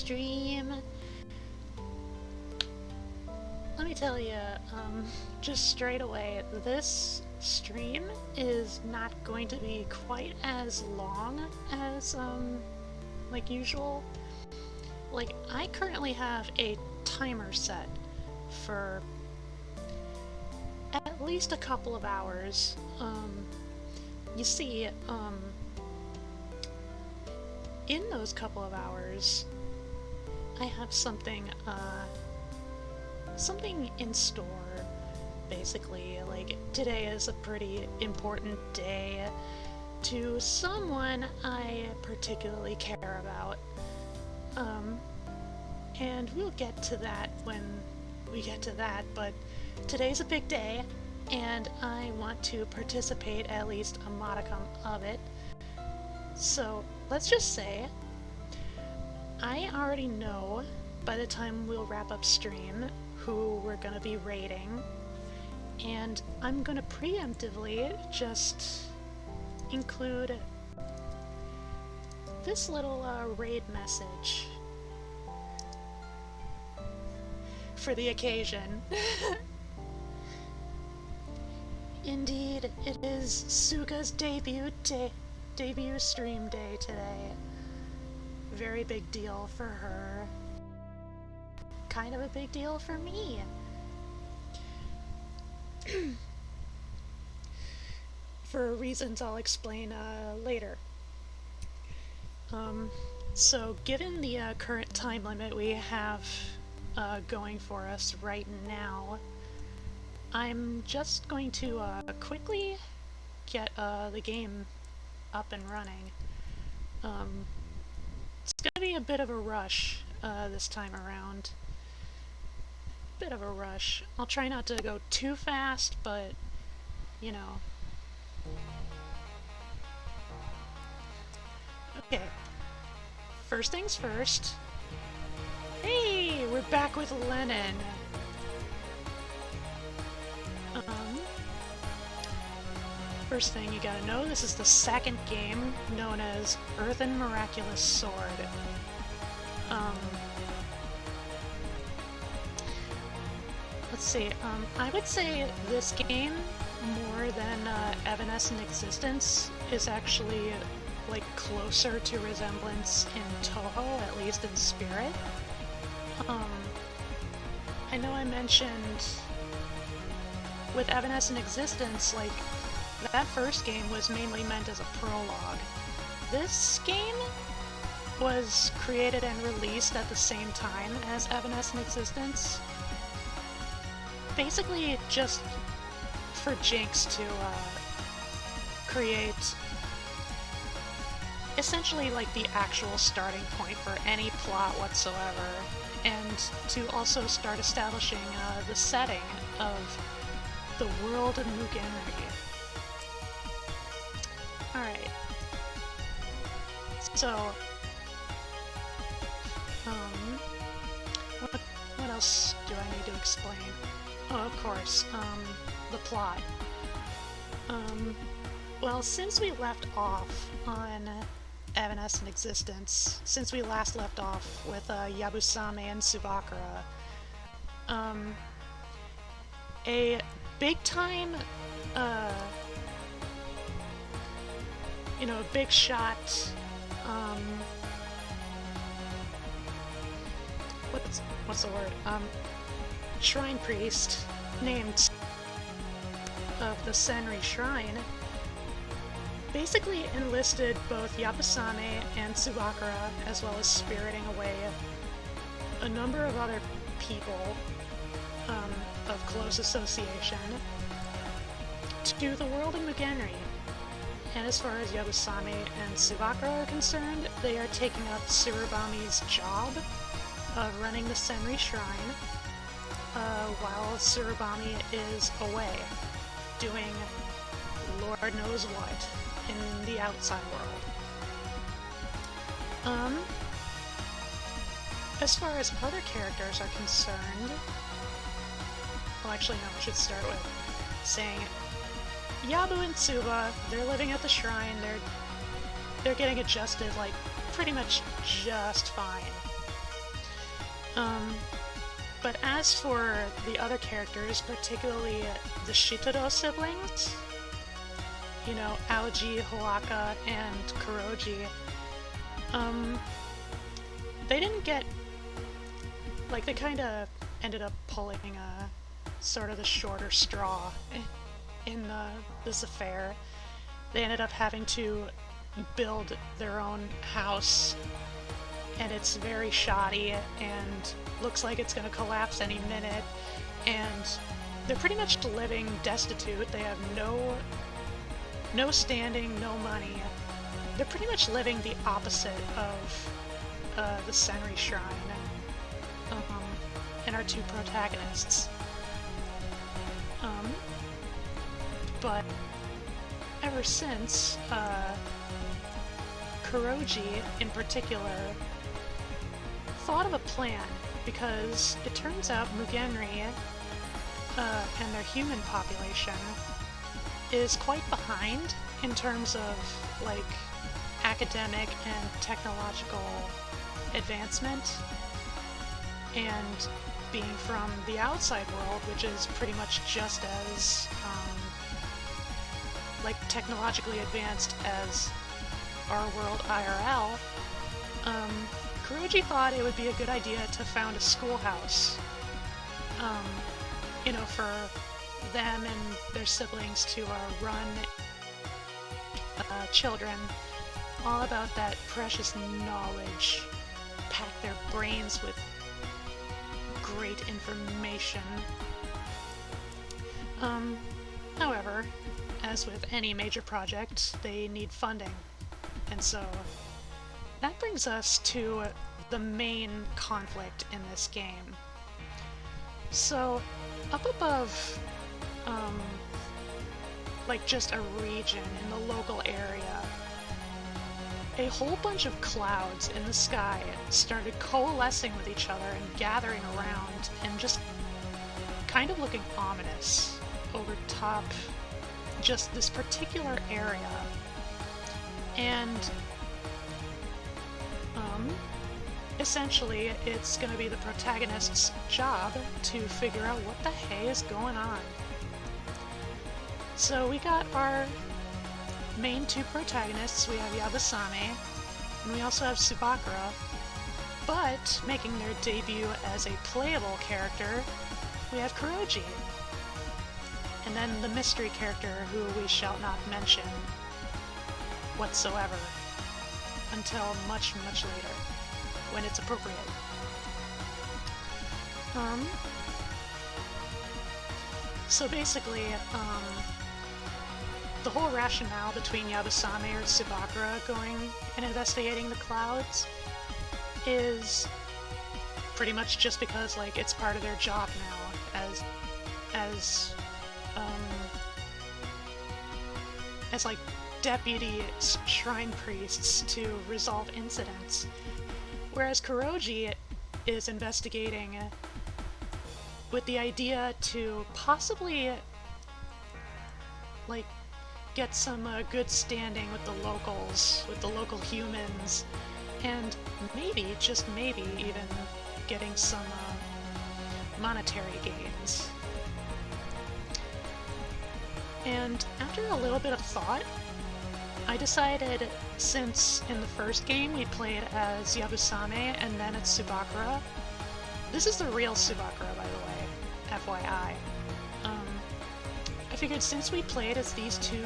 stream. Let me tell you, just straight away, this stream is not going to be quite as long as, like usual. Like, I currently have a timer set for at least a couple of hours. You see, in those couple of hours, I have something in store, basically. Like, today is a pretty important day to someone I particularly care about. And we'll get to that when we get to that, but today's a big day, and I want to participate at least a modicum of it. So, let's just say, I already know by the time we'll wrap up stream who we're gonna be raiding, and I'm gonna preemptively just include this little raid message for the occasion. Indeed, it is Suga's debut stream day today. Very big deal for her. Kind of a big deal for me. For reasons I'll explain later. So given the current time limit we have going for us right now, I'm just going to quickly get the game up and running. It's gonna be a bit of a rush this time around. Bit of a rush. I'll try not to go too fast, but you know. Okay. First things first. Hey, we're back with LEN'EN. First thing you gotta know, this is the second game known as Earthen Miraculous Sword. Let's see, I would say this game, more than Evanescent Existence, is actually, like, closer to resemblance in Toho, at least in spirit. I know I mentioned with Evanescent Existence, like, that first game was mainly meant as a prologue. This game was created and released at the same time as Evanescent Existence. Basically just for Jinx to create essentially like the actual starting point for any plot whatsoever, and to also start establishing the setting of the world of Mugenri. Alright. So, what else do I need to explain? Oh, of course, the plot. Well, since we left off on Evanescent Existence, since we last left off with Yabusame and Subakura, a big-time, you know, a big shot, what's the word? Shrine priest named of the Senri Shrine basically enlisted both Yabusame and Subakura, as well as spiriting away a number of other people of close association, to the world of Mugenri. And as far as Yabusame and Subakura are concerned, they are taking up Surabami's job of running the Senri Shrine, while Surabami is away, doing Lord knows what in the outside world. As far as other characters are concerned, well, actually no, I should start with saying Yabu and Tsuba, they're living at the shrine, they're getting adjusted, like, pretty much just fine. But as for the other characters, particularly the Shitaro siblings, you know, Aoji, Hoaka, and Kuroji, they didn't get, like, they kind of ended up pulling a sort of the shorter straw in this affair. They ended up having to build their own house, and it's very shoddy and looks like it's going to collapse any minute, and they're pretty much living destitute. They have no standing, no money. They're pretty much living the opposite of the Senri Shrine and our two protagonists. But ever since, Kuroji in particular thought of a plan, because it turns out Mugenri and their human population is quite behind in terms of, like, academic and technological advancement, and being from the outside world, which is pretty much just as like technologically advanced as our world IRL, Kuroji thought it would be a good idea to found a schoolhouse, you know, for them and their siblings to run children all about that precious knowledge, pack their brains with great information. However, as with any major project, they need funding. And so that brings us to the main conflict in this game. So up above, like just a region in the local area, a whole bunch of clouds in the sky started coalescing with each other and gathering around and just kind of looking ominous over top just this particular area. And essentially it's going to be the protagonist's job to figure out what the hey is going on. So we got our main two protagonists. We have Yabusame, and we also have Subakura, but making their debut as a playable character, we have Kuroji, and then the mystery character who we shall not mention whatsoever until much, much later, when it's appropriate. So basically, the whole rationale between Yabusame or Subakura going and investigating the clouds is pretty much just because, like, it's part of their job now as like deputy shrine priests to resolve incidents, whereas Kuroji is investigating with the idea to possibly, like, get some good standing with the locals, with the local humans, and maybe, just maybe, even getting some monetary gains. And after a little bit of thought, I decided, since in the first game we played as Yabusame and then it's Subakura, this is the real Subakura, by the way, FYI. I figured since we played as these two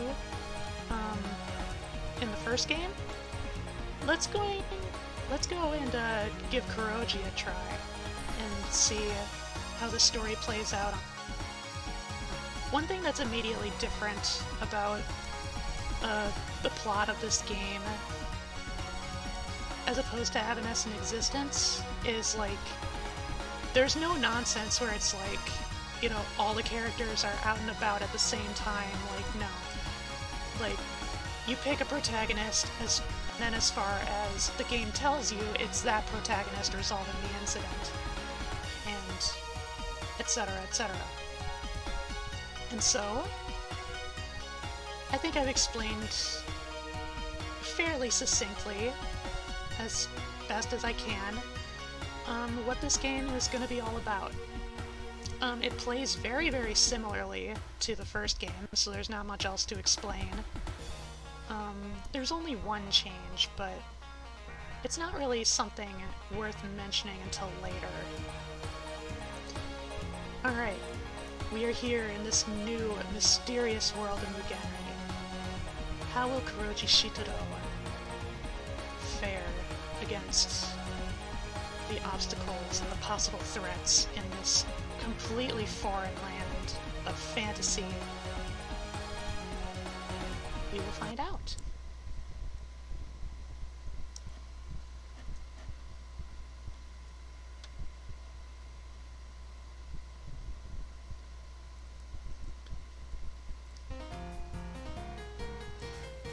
in the first game, let's go and give Kuroji a try and see how the story plays out. One thing that's immediately different about the plot of this game, as opposed to Evanescent Existence, is, like, there's no nonsense where it's like, you know, all the characters are out and about at the same time. Like, no. Like, you pick a protagonist, and then as far as the game tells you, it's that protagonist resolving the incident, and etc., etc. And so, I think I've explained fairly succinctly, as best as I can, what this game is going to be all about. It plays very, very similarly to the first game, so there's not much else to explain. There's only one change, but it's not really something worth mentioning until later. Alright, we are here in this new, mysterious world of Mugenri. How will Kuroji Shitaro fare against the obstacles and the possible threats in this completely foreign land of fantasy? We will find out.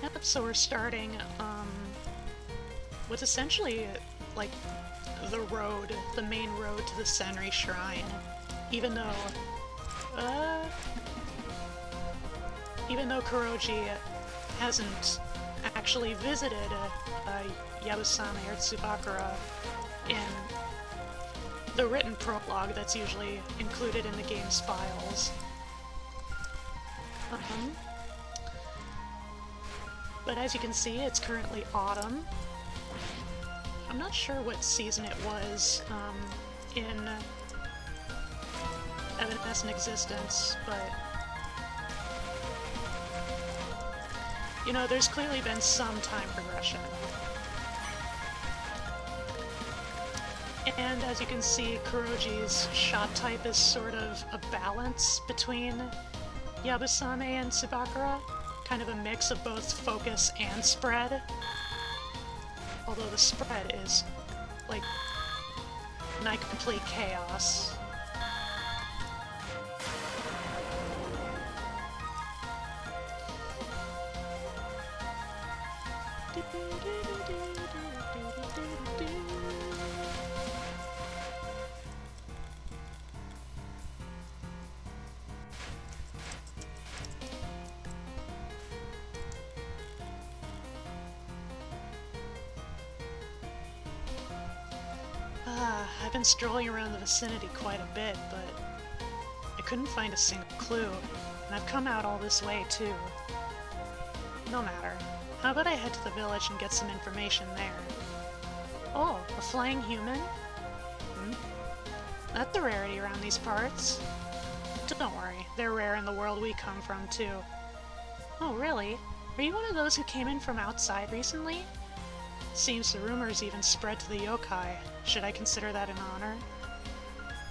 Yep, so we're starting with essentially like the road, the main road to the Senri Shrine. Even though Kuroji hasn't actually visited Yabusame or Tsubakura in the written prologue that's usually included in the game's files. But as you can see, it's currently autumn. I'm not sure what season it was in Evanescent Existence, but you know, there's clearly been some time progression. And as you can see, Kuroji's shot type is sort of a balance between Yabusame and Tsubakura. Kind of a mix of both focus and spread. Although the spread is, like, nigh complete chaos. I've been strolling around the vicinity quite a bit, but I couldn't find a single clue, and I've come out all this way too. No matter. How about I head to the village and get some information there? Oh, a flying human? That's a rarity around these parts. Don't worry, they're rare in the world we come from too. Oh, really? Are you one of those who came in from outside recently? Seems the rumors even spread to the yokai. Should I consider that an honor?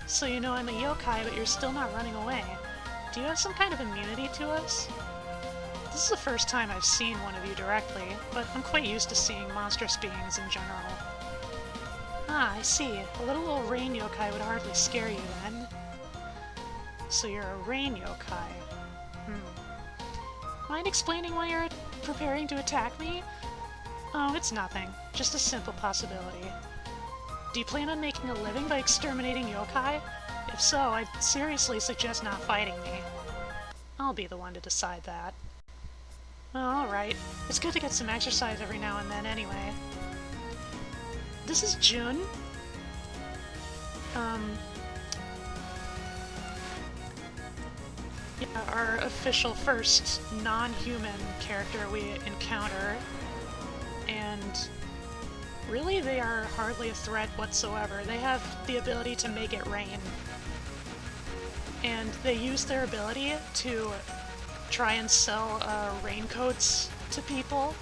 So you know I'm a yokai, but you're still not running away. Do you have some kind of immunity to us? This is the first time I've seen one of you directly, but I'm quite used to seeing monstrous beings in general. Ah, I see. A little old rain yokai would hardly scare you then. So you're a rain yokai. Mind explaining why you're preparing to attack me? Oh, it's nothing. Just a simple possibility. Do you plan on making a living by exterminating yokai? If so, I'd seriously suggest not fighting me. I'll be the one to decide that. Well, alright. It's good to get some exercise every now and then anyway. This is Jun. Yeah, our official first non-human character we encounter. And really, they are hardly a threat whatsoever. They have the ability to make it rain. And they use their ability to try and sell raincoats to people.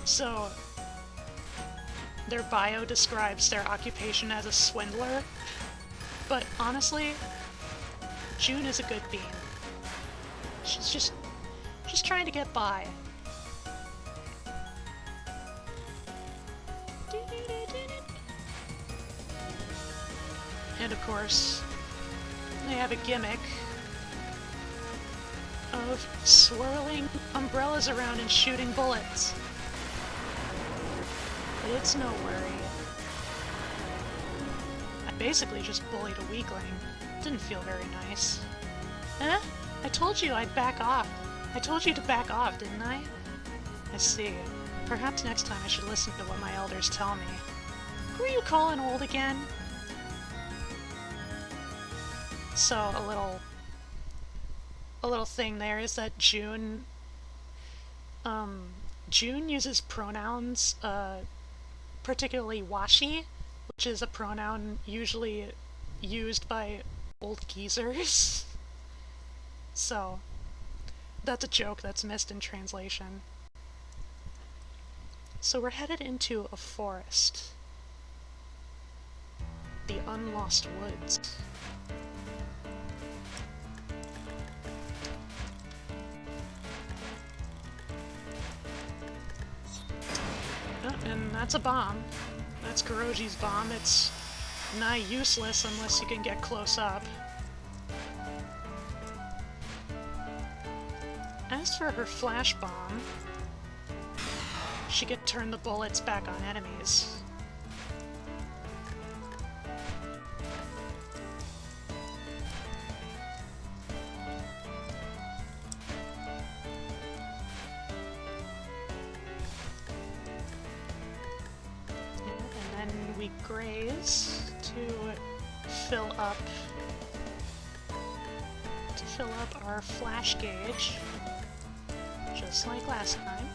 So their bio describes their occupation as a swindler. But honestly, June is a good bean. She's just trying to get by. And of course, they have a gimmick of swirling umbrellas around and shooting bullets. But it's no worry. I basically just bullied a weakling. Didn't feel very nice. Eh? I told you I'd back off. I told you to back off, didn't I? I see. Perhaps next time I should listen to what my elders tell me. Who are you calling old again? So, a little thing there is that June uses pronouns, particularly washi, which is a pronoun usually used by old geezers. So, that's a joke that's missed in translation. So we're headed into a forest. The Unlost Woods. Oh, and that's a bomb. That's Kuroji's bomb. It's nigh useless unless you can get close up. As for her flash bomb, she can turn the bullets back on enemies. And then we graze to fill up our flash gauge, just like last time.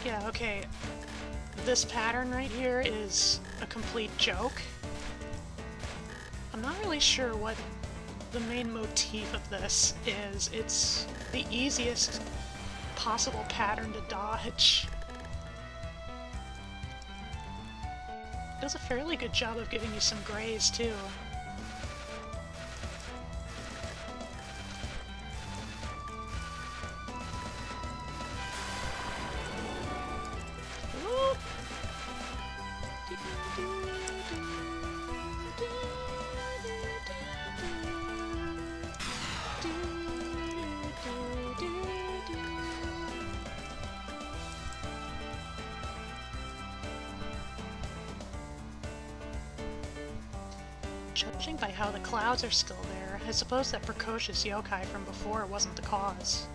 Yeah, okay. This pattern right here is a complete joke. I'm not really sure what the main motif of this is. It's the easiest possible pattern to dodge. It does a fairly good job of giving you some grays, too. Judging by how the clouds are still there, I suppose that precocious yokai from before wasn't the cause.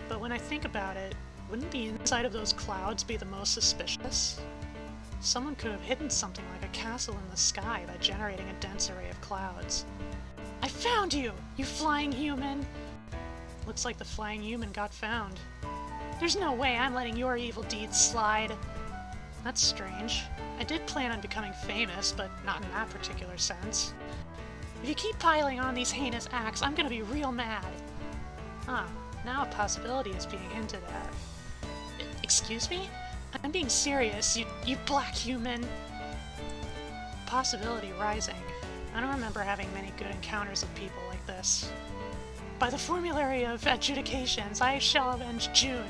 But when I think about it, wouldn't the inside of those clouds be the most suspicious? Someone could have hidden something like a castle in the sky by generating a dense array of clouds. I found you, you flying human! Looks like the flying human got found. There's no way I'm letting your evil deeds slide. That's strange. I did plan on becoming famous, but not in that particular sense. If you keep piling on these heinous acts, I'm gonna be real mad. Ah, now a possibility is being hinted at. Excuse me? I'm being serious, you black human! Possibility rising. I don't remember having many good encounters with people like this. By the formulary of adjudications, I shall avenge June.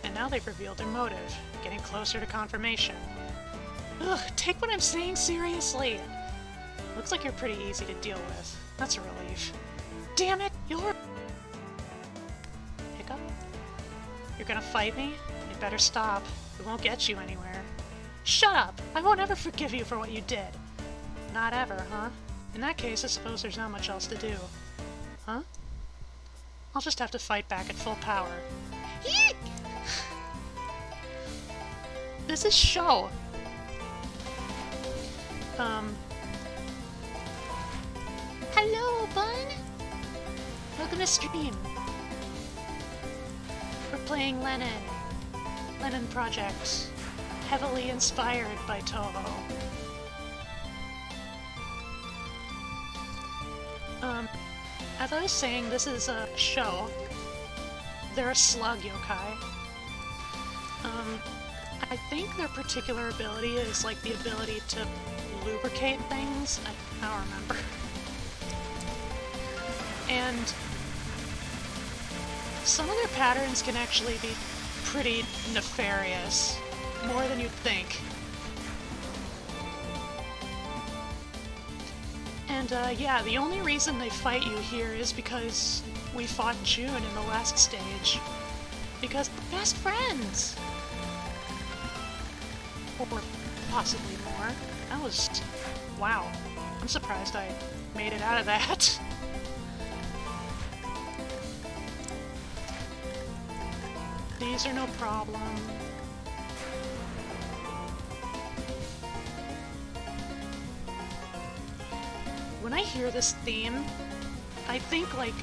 And now they've revealed their motive, getting closer to confirmation. Ugh, take what I'm saying seriously! Looks like you're pretty easy to deal with. That's a relief. Damn it, you're... Hiccup? You're gonna fight me? You better stop. It won't get you anywhere. Shut up! I won't ever forgive you for what you did. Not ever, huh? In that case, I suppose there's not much else to do. Huh? I'll just have to fight back at full power. Yeek! This is show. Hello, Bun! Welcome to stream. We're playing LEN'EN. LEN'EN Project. Heavily inspired by Toho. As I was saying, this is a show. They're a slug yokai. I think their particular ability is like the ability to lubricate things. I don't remember. And some of their patterns can actually be pretty nefarious, more than you'd think. And yeah, the only reason they fight you here is because we fought June in the last stage. Because we're best friends! Or possibly more. That was... wow. I'm surprised I made it out of that. These are no problem. When I hear this theme, I think like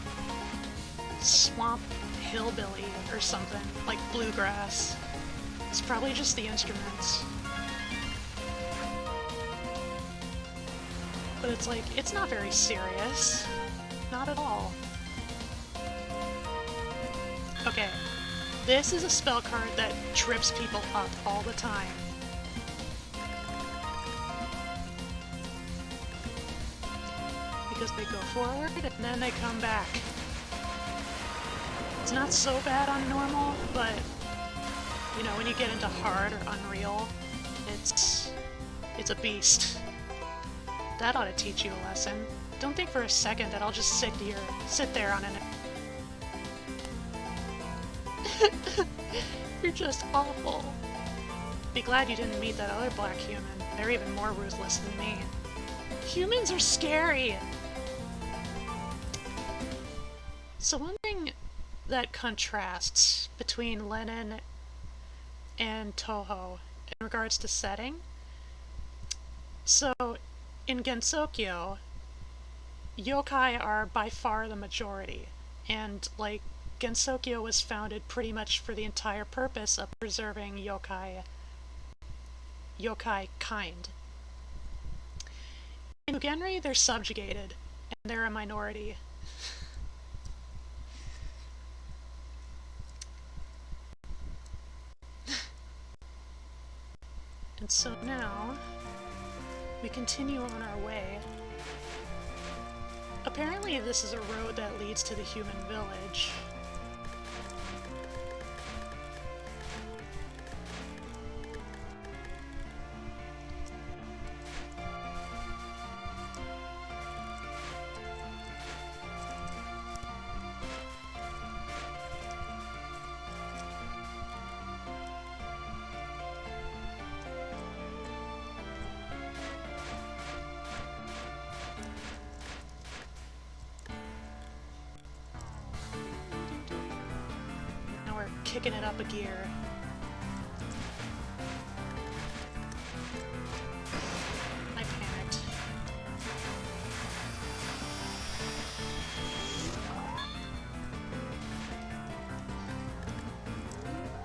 swamp hillbilly or something, like bluegrass. It's probably just the instruments. But it's like, it's not very serious. Not at all. Okay, this is a spell card that trips people up all the time. Because they go forward and then they come back. It's not so bad on normal, but you know, when you get into hard or unreal, it's a beast. That ought to teach you a lesson. Don't think for a second that I'll just sit there on an... You're just awful. Be glad you didn't meet that other black human. They're even more ruthless than me. Humans are scary! So one thing that contrasts between LEN'EN and Touhou in regards to setting, so in Gensokyo, yokai are by far the majority, and like Gensokyo was founded pretty much for the entire purpose of preserving yokai kind. In Mugenri, they're subjugated, and they're a minority. And so now, we continue on our way. Apparently this is a road that leads to the human village. Kicking it up a gear. I panicked.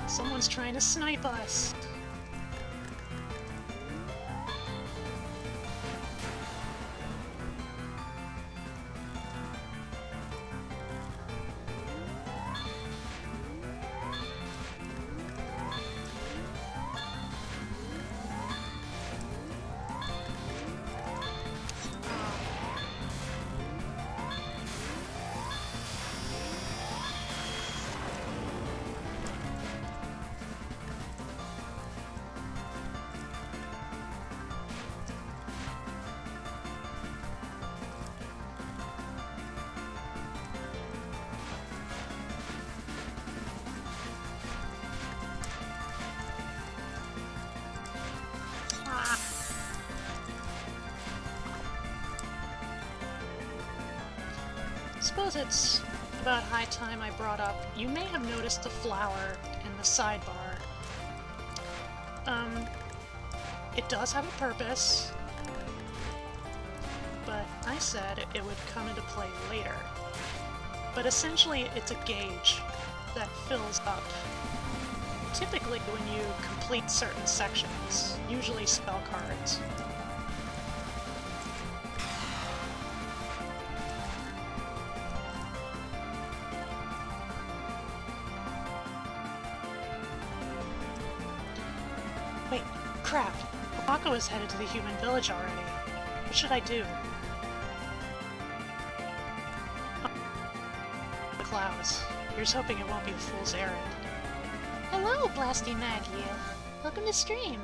Someone's trying to snipe us. I suppose it's about high time I brought up. You may have noticed the flower in the sidebar. It does have a purpose, but I said it would come into play later. But essentially, it's a gauge that fills up. Typically when you complete certain sections, usually spell cards. Wait, crap! Wako is headed to the human village already. What should I do? The clouds. Here's hoping it won't be a fool's errand. Hello, Blasty Maggie. Welcome to stream.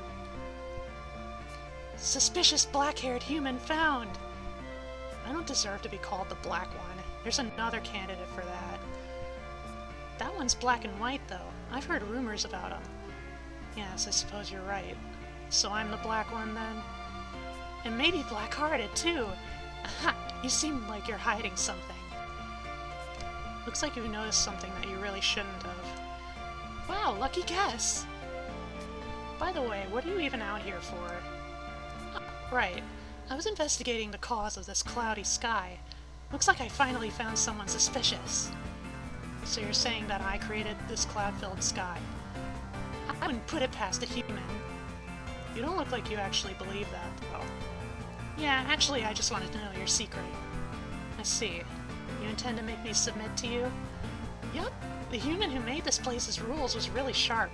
Suspicious black-haired human found! I don't deserve to be called the Black One. There's another candidate for that. That one's black and white, though. I've heard rumors about him. Yes, I suppose you're right. So I'm the black one then? And maybe black-hearted too! Aha! You seem like you're hiding something. Looks like you've noticed something that you really shouldn't have. Wow, lucky guess! By the way, what are you even out here for? Right. I was investigating the cause of this cloudy sky. Looks like I finally found someone suspicious. So you're saying that I created this cloud-filled sky? I wouldn't put it past a human. You don't look like you actually believe that, though. Yeah, actually, I just wanted to know your secret. I see. You intend to make me submit to you? Yup. The human who made this place's rules was really sharp.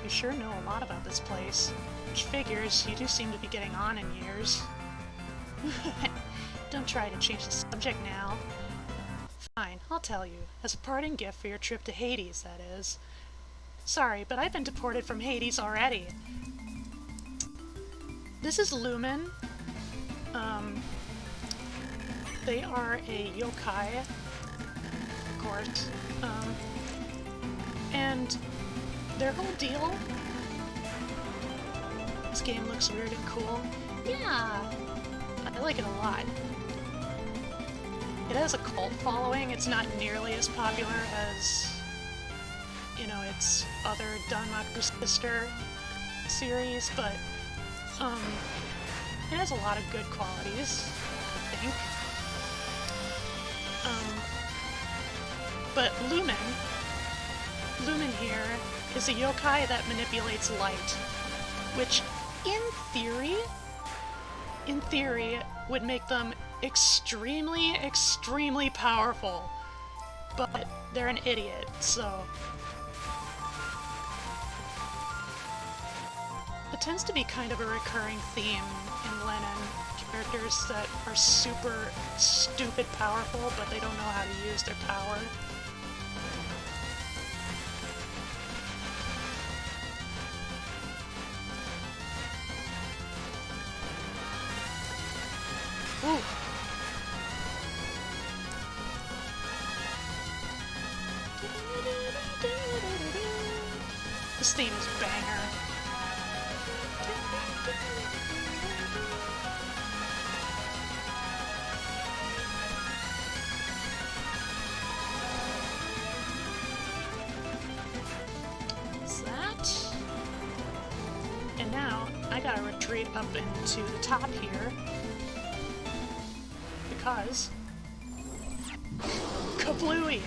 You sure know a lot about this place. Which figures, you do seem to be getting on in years. Don't try to change the subject now. Fine, I'll tell you. As a parting gift for your trip to Hades, that is. Sorry, but I've been deported from Hades already. This is LEN'EN. They are a yokai, of course. And their whole deal... This game looks weird and cool. Yeah, I like it a lot. It has a cult following. It's not nearly as popular as, you know, its other Danmaku sister series, but it has a lot of good qualities, I think. But LEN'EN here is a yokai that manipulates light, which in theory, would make them extremely, extremely powerful. But they're an idiot, so... It tends to be kind of a recurring theme in LEN'EN. Characters that are super stupid powerful, but they don't know how to use their power. Ooh. This theme is banger. What's that? And now I gotta retreat up into the top here. Because... Kablooey!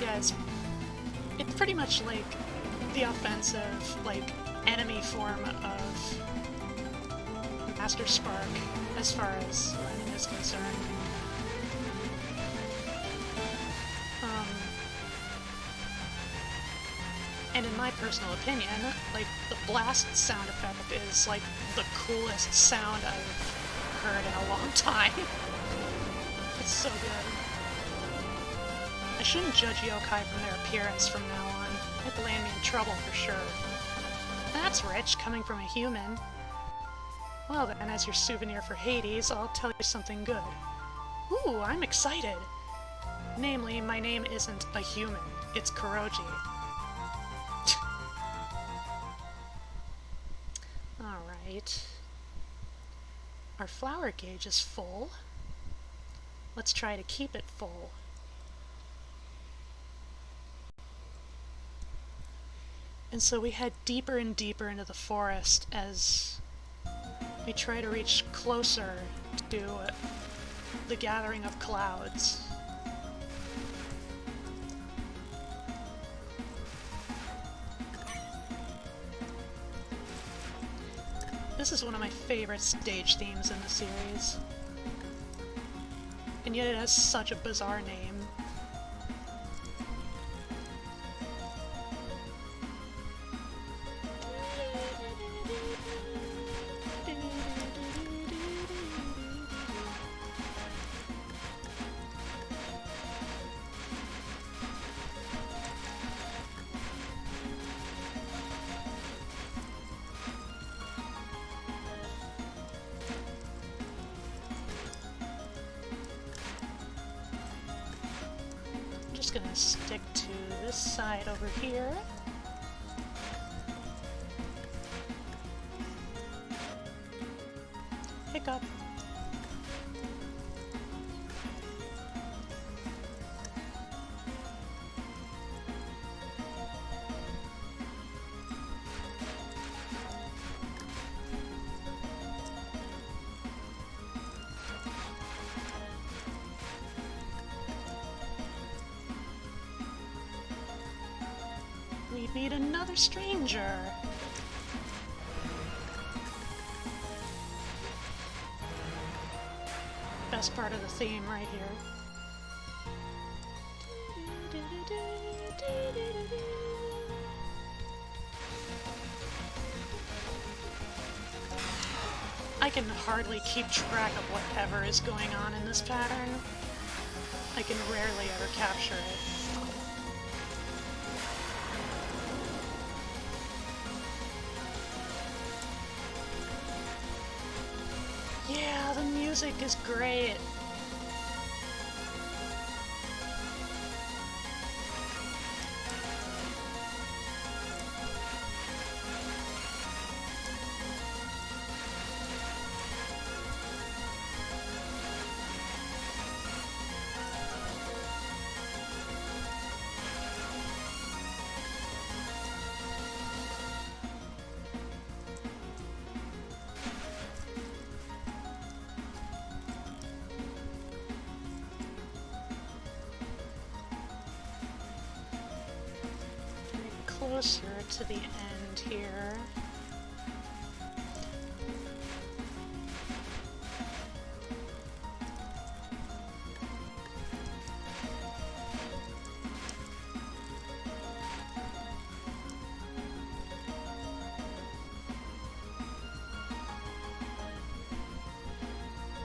Yeah, it's pretty much like the offensive, like, enemy form of Master Spark, as far as LEN'EN is concerned. And in my personal opinion, like, the blast sound effect is, like, the coolest sound I've heard in a long time. It's so good. I shouldn't judge yokai from their appearance from now on. It'd land me in trouble for sure. That's rich, coming from a human. Well then, as your souvenir for Hades, I'll tell you something good. Ooh, I'm excited! Namely, my name isn't a human, it's Kuroji. Alright. Our flower gauge is full. Let's try to keep it full. And so we head deeper and deeper into the forest as we try to reach closer to the gathering of clouds. This is one of my favorite stage themes in the series. And yet it has such a bizarre name. just gonna stick to this side over here. Hiccup. We meet another stranger. Best part of the theme right here. I can hardly keep track of whatever is going on in this pattern. I can rarely ever capture it. Yeah, the music is great. Closer to the end here.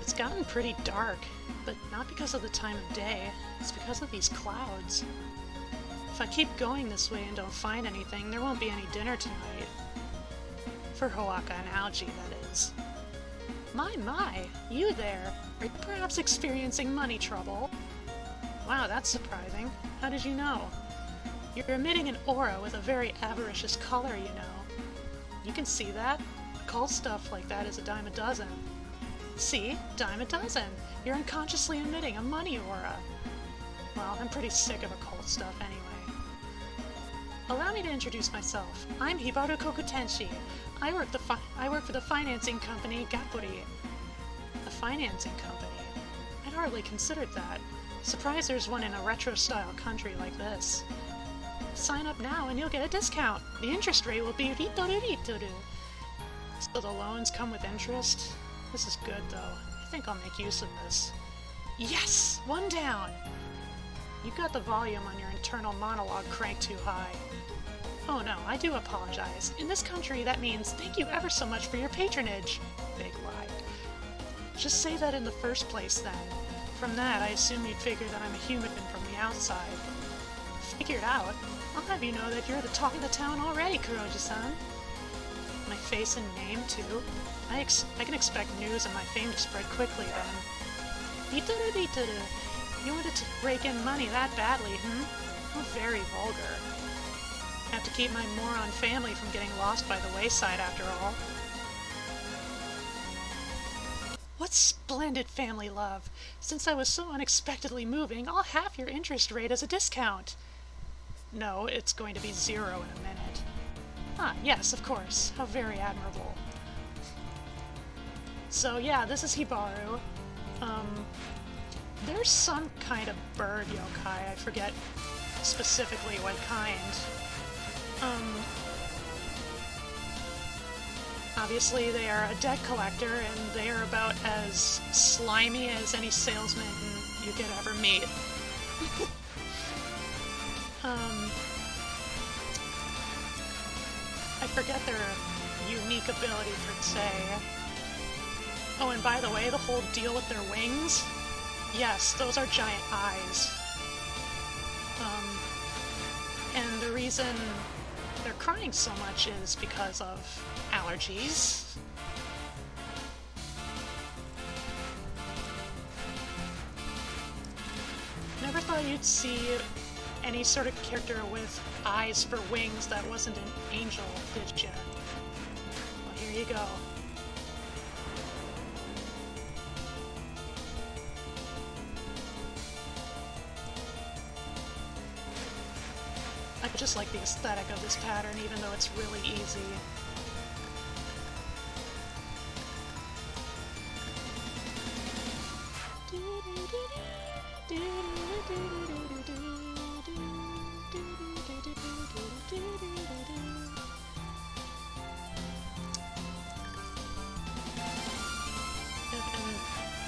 It's gotten pretty dark, but not because of the time of day. It's because of these clouds. If I keep going this way and don't find anything, there won't be any dinner tonight. For Hoaka and Algae, that is. My, you there! Are you perhaps experiencing money trouble? Wow, that's surprising. How did you know? You're emitting an aura with a very avaricious color, you know. You can see that. Occult stuff like that is a dime a dozen. See? Dime a dozen! You're unconsciously emitting a money aura. Well, I'm pretty sick of occult stuff anyway. Allow me to introduce myself. I'm Hibaru Kokutenshi. I work for the financing company Gapuri. A financing company? I'd hardly considered that. Surprised there's one in a retro-style country like this. Sign up now and you'll get a discount. The interest rate will be ritoru. So the loans come with interest? This is good, though. I think I'll make use of this. Yes! One down! You've got the volume on your internal monologue cranked too high. Oh no, I do apologize. In this country, that means thank you ever so much for your patronage. Big lie. Just say that in the first place, then. From that, I assume you'd figure that I'm a human from the outside. Figured out? I'll have you know that you're the talk of the town already, Kuroji-san. My face and name, too? I can expect news and my fame to spread quickly, then. Ritoru. You wanted to rake in money that badly, How very vulgar. Have to keep my moron family from getting lost by the wayside, after all. What splendid family love! Since I was so unexpectedly moving, I'll halve your interest rate as a discount. No, it's going to be 0 in a minute. Ah, yes, of course. How very admirable. So yeah, this is Hibaru. There's some kind of bird yokai, I forget specifically what kind. Obviously they are a debt collector, and they are about as slimy as any salesman you could ever meet. I forget their unique ability per se. Oh, and by the way, the whole deal with their wings? Yes, those are giant eyes. And the reason they're crying so much is because of allergies. Never thought you'd see any sort of character with eyes for wings that wasn't an angel, did ya? Well, here you go. I just like the aesthetic of this pattern, even though it's really easy.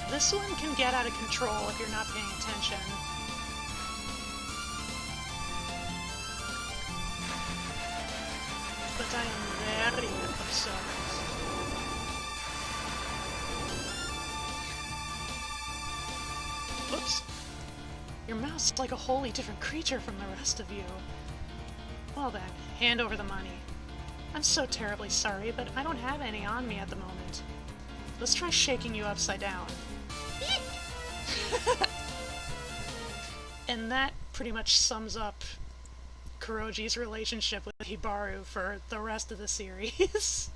And this one can get out of control if you're not paying attention. But I am very observant. Oops. Your mouse is like a wholly different creature from the rest of you. Well then, hand over the money. I'm so terribly sorry, but I don't have any on me at the moment. Let's try shaking you upside down. And that pretty much sums up Kuroji's relationship with Hibaru for the rest of the series.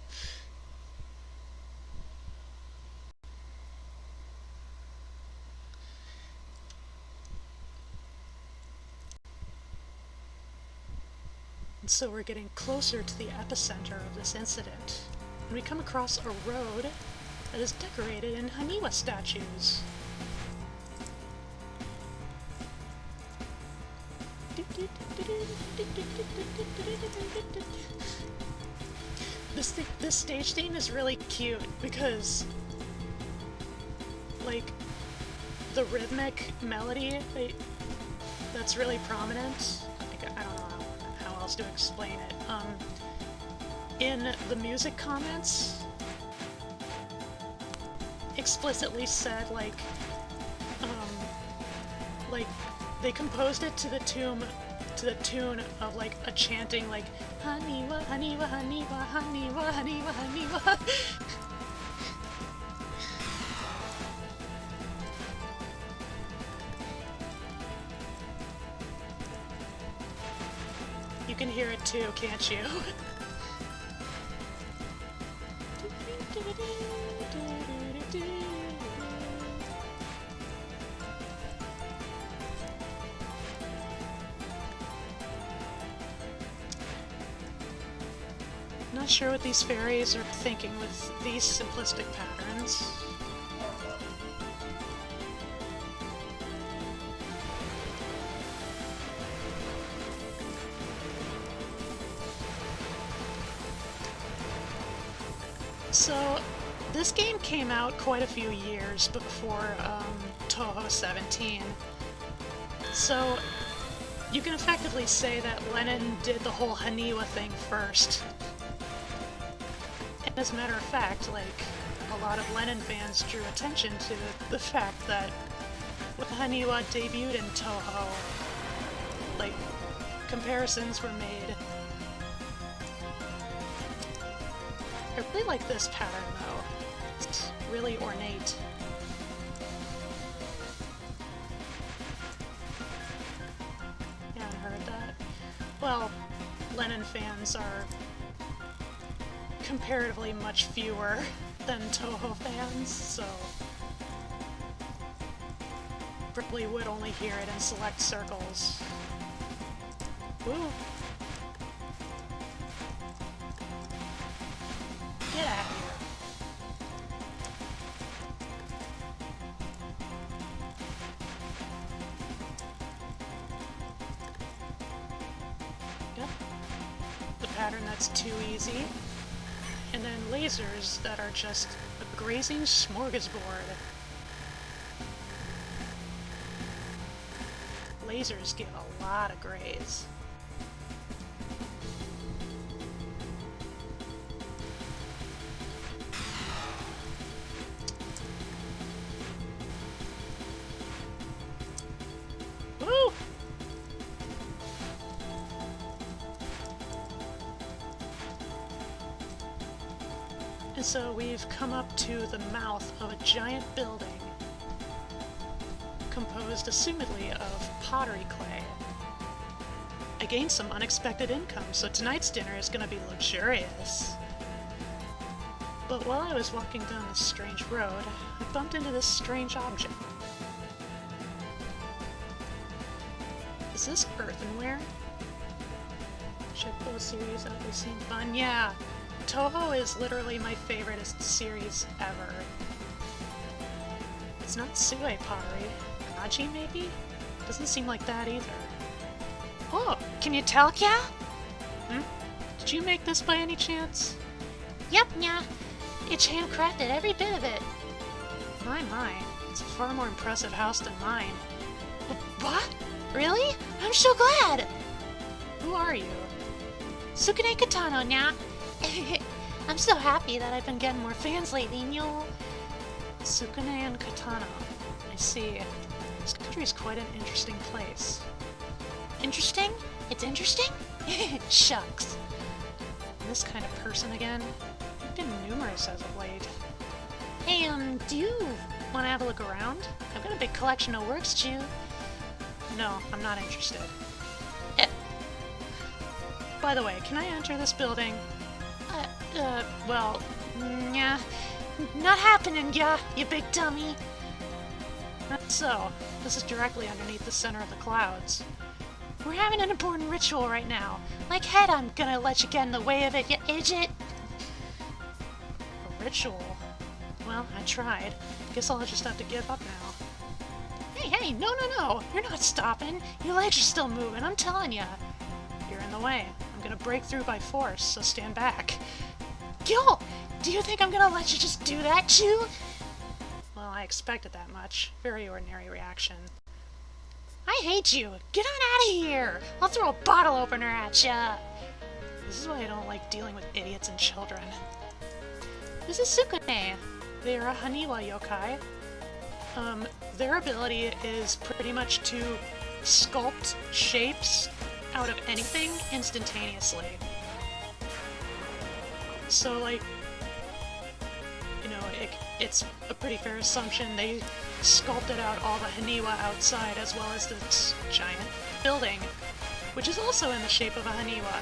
And so we're getting closer to the epicenter of this incident, and we come across a road that is decorated in Haniwa statues. This stage theme is really cute because, like, the rhythmic melody that's really prominent. Like, I don't know how else to explain it. In the music comments, explicitly said like they composed it to the tune of like a chanting like Haniwa, Haniwa, Haniwa, Haniwa, Haniwa, Haniwa. You can hear it too, can't you? Not sure what these fairies are thinking with these simplistic patterns. So, this game came out quite a few years before Toho 17. So, you can effectively say that LEN'EN did the whole Haniwa thing first. And as a matter of fact, like, a lot of LEN'EN fans drew attention to the fact that when Haniwa debuted in Toho, like, comparisons were made. I really like this pattern, though. It's really ornate. You haven't heard that? Well, LEN'EN fans are comparatively much fewer than Toho fans, so probably would only hear it in select circles. Woo! Get out of here. Yep. The pattern that's too easy. And then lasers that are just a grazing smorgasbord. Lasers get a lot of graze. Woo! And so we've come up to the mouth of a giant building composed assumedly of pottery clay. I gained some unexpected income, so tonight's dinner is gonna be luxurious. But while I was walking down this strange road, I bumped into this strange object. Is this earthenware? Check both series out, they seem fun. Yeah, Toho is literally my favoriteest series ever. It's not Sue pottery. Kaji, maybe? Doesn't seem like that either. Oh, can you tell, Kya? Did you make this by any chance? Yep, nya. It's handcrafted, every bit of it. My. It's a far more impressive house than mine. What? Really? I'm so glad! Who are you? Sukune Katano, nya. I'm so happy that I've been getting more fans lately, yo. Sukune and Katano. I see. This country is quite an interesting place. Interesting? It's interesting? Shucks. This kind of person again? You've been numerous as of late. Hey, do you want to have a look around? I've got a big collection of works, Chew. No, I'm not interested. By the way, can I enter this building? Well, yeah. Not happening, yeah, you big dummy. Not so. This is directly underneath the center of the clouds. We're having an important ritual right now. Like head, I'm gonna let you get in the way of it, you idiot. A ritual? Well, I tried. Guess I'll just have to give up now. Hey, no. You're not stopping. Your legs are still moving, I'm telling ya. You're in the way. I'm gonna break through by force, so stand back. Yo, do you think I'm gonna let you just do that, Chew? Well, I expected that much. Very ordinary reaction. I hate you. Get on out of here. I'll throw a bottle opener at ya. This is why I don't like dealing with idiots and children. This is Sukune. They are a Haniwa yokai. Their ability is pretty much to sculpt shapes out of anything instantaneously. So, like, you know, it's a pretty fair assumption they sculpted out all the Haniwa outside as well as this giant building, which is also in the shape of a Haniwa.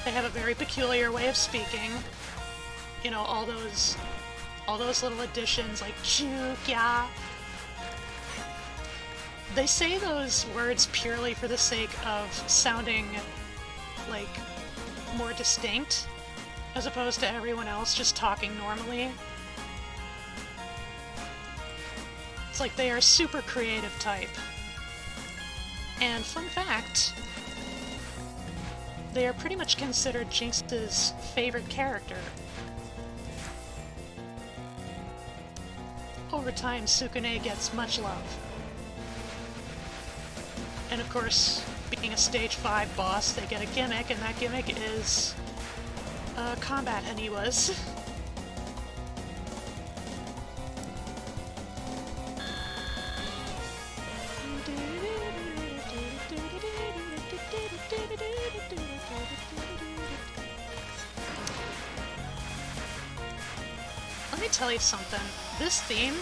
They have a very peculiar way of speaking. You know, all those little additions like Chukya. They say those words purely for the sake of sounding like more distinct, as opposed to everyone else just talking normally. It's like they are super creative type. And fun fact, they are pretty much considered Jinx's favorite character. Over time, Sukune gets much love. And of course, being a stage 5 boss, they get a gimmick, and that gimmick is combat Haniwas. Let me tell you something. This theme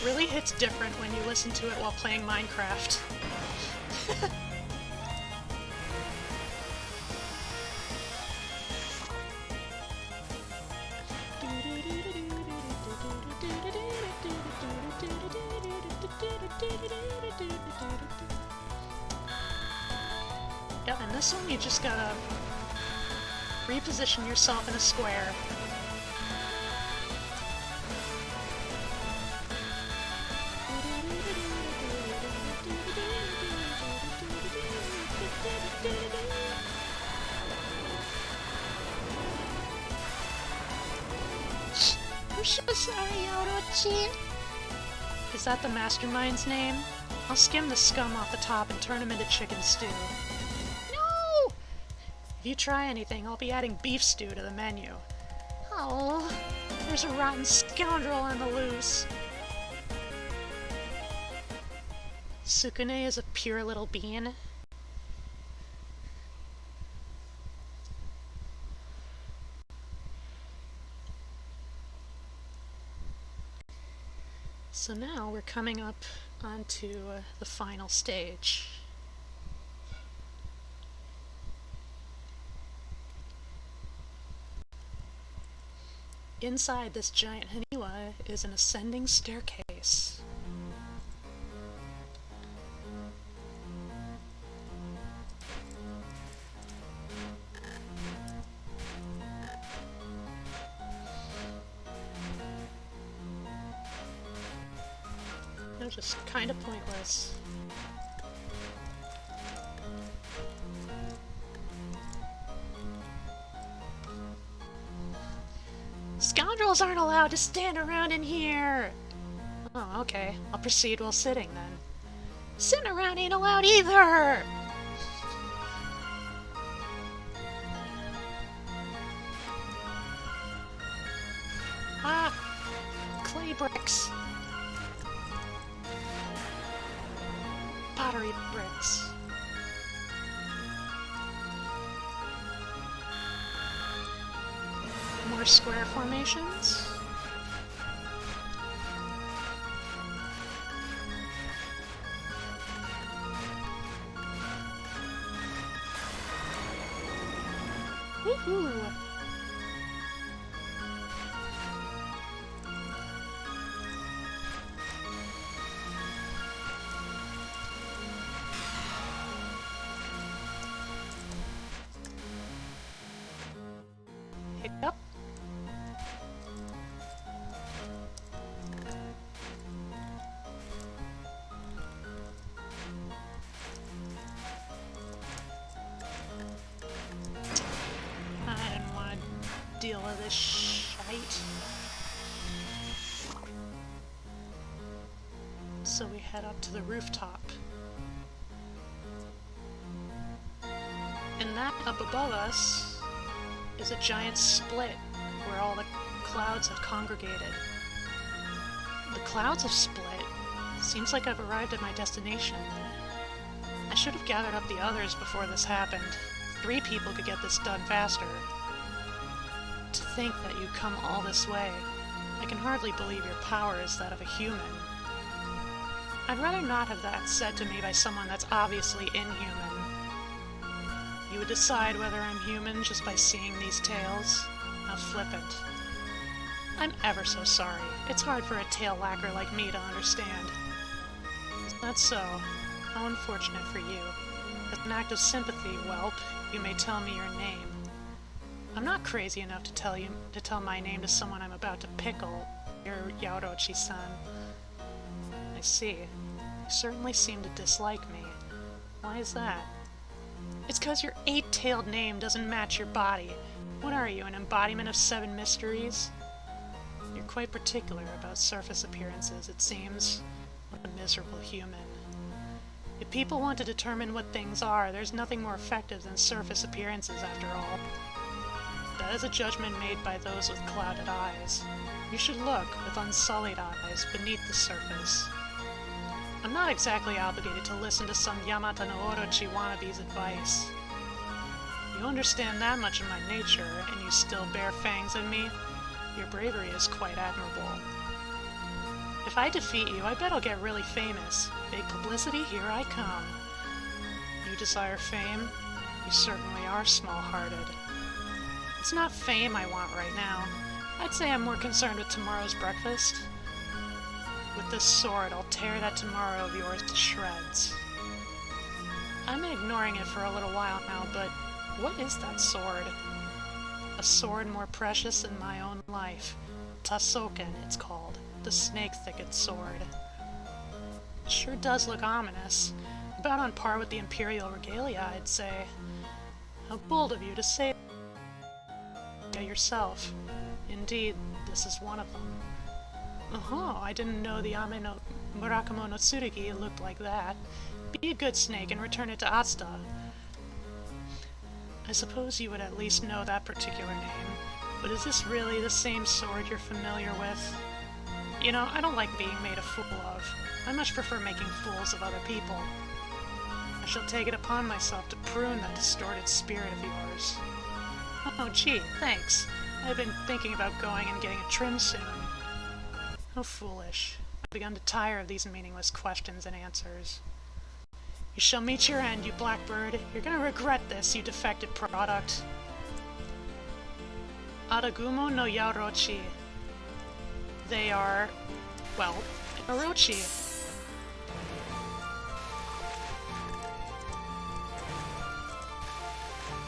really hits different when you listen to it while playing Minecraft. Yeah, and this one you just gotta reposition yourself in a square. I'm so sorry, Orochi. Is that the mastermind's name? I'll skim the scum off the top and turn him into chicken stew. No! If you try anything, I'll be adding beef stew to the menu. Oh, There's a rotten scoundrel on the loose. Sukune is a pure little bean. So now we're coming up On to the final stage. Inside this giant haniwa is an ascending staircase. They're just kind of pointless. Scoundrels aren't allowed to stand around in here! Oh, okay. I'll proceed while sitting then. Sitting around ain't allowed either! Ah! Clay bricks! Pottery bricks. More square formations. Woohoo! Hiccup. I didn't want to deal with this shite. So we head up to the rooftop. And that up above us is a giant split where all the clouds have congregated. The clouds have split. Seems like I've arrived at my destination. I should have gathered up the others before this happened. 3 people could get this done faster. To think that you come all this way. I can hardly believe your power is that of a human. I'd rather not have that said to me by someone that's obviously inhuman. You would decide whether I'm human just by seeing these tails? How flippant. I'm ever so sorry. It's hard for a tail lacquer like me to understand. Isn't that so? How unfortunate for you. As an act of sympathy, whelp, you may tell me your name. I'm not crazy enough to tell my name to someone I'm about to pickle, your Yaorochi-san. I see. You certainly seem to dislike me. Why is that? It's 'cause your 8-tailed name doesn't match your body. What are you, an embodiment of 7 mysteries? You're quite particular about surface appearances, it seems. What a miserable human. If people want to determine what things are, there's nothing more effective than surface appearances, after all. That is a judgment made by those with clouded eyes. You should look, with unsullied eyes, beneath the surface. I'm not exactly obligated to listen to some Yamata no Orochi wannabe's advice. You understand that much of my nature, and you still bear fangs in me? Your bravery is quite admirable. If I defeat you, I bet I'll get really famous. Big publicity, here I come. You desire fame? You certainly are small-hearted. It's not fame I want right now. I'd say I'm more concerned with tomorrow's breakfast. With this sword, I'll tear that tomorrow of yours to shreds. I'm ignoring it for a little while now, but what is that sword? A sword more precious than my own life. Tasoken, it's called. The Snake Thicket sword. It sure does look ominous. About on par with the Imperial regalia, I'd say. How bold of you to say that yourself. Indeed, this is one of them. Oh, I didn't know the Ame no Murakamo no Tsurugi looked like that. Be a good snake and return it to Atsuta. I suppose you would at least know that particular name, but is this really the same sword you're familiar with? You know, I don't like being made a fool of. I much prefer making fools of other people. I shall take it upon myself to prune that distorted spirit of yours. Oh, gee, thanks. I've been thinking about going and getting a trim soon. How foolish. begun to tire of these meaningless questions and answers. You shall meet your end, you blackbird. You're gonna regret this, you defective product. Adagumo no Yaorochi. They are, well, Orochi.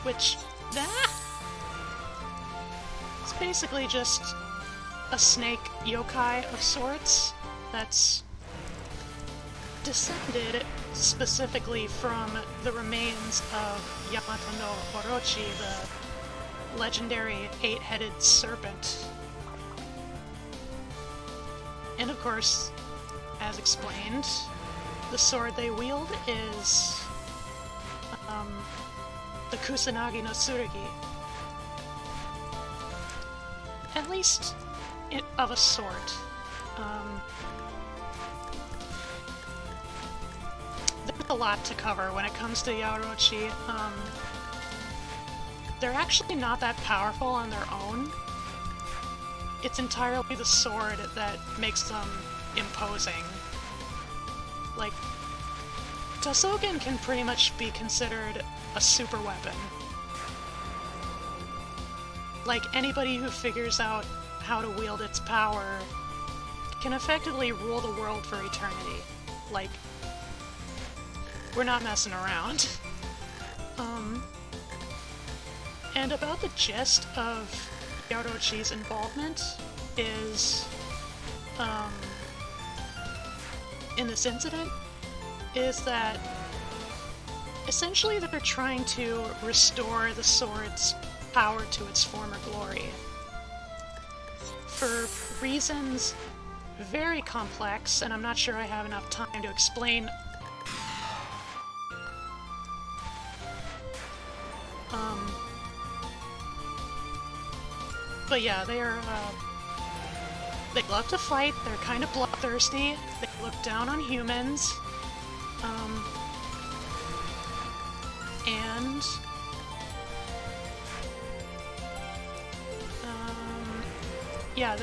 Which, it's basically just a snake yokai of sorts that's descended specifically from the remains of Yamato no Orochi, the legendary 8-headed serpent. And of course, as explained, the sword they wield is the Kusanagi no Tsurugi. At least of a sort. There's a lot to cover when it comes to Yaorochi. They're actually not that powerful on their own. It's entirely the sword that makes them imposing. Like, Tasogen can pretty much be considered a super weapon. Like, anybody who figures out how to wield its power can effectively rule the world for eternity. Like, we're not messing around. And about the gist of Yaorochi's involvement is, in this incident, is that essentially they're trying to restore the sword's power to its former glory. For reasons very complex, and I'm not sure I have enough time to explain. But yeah, they are, they love to fight, they're kind of bloodthirsty, they look down on humans, and yeah,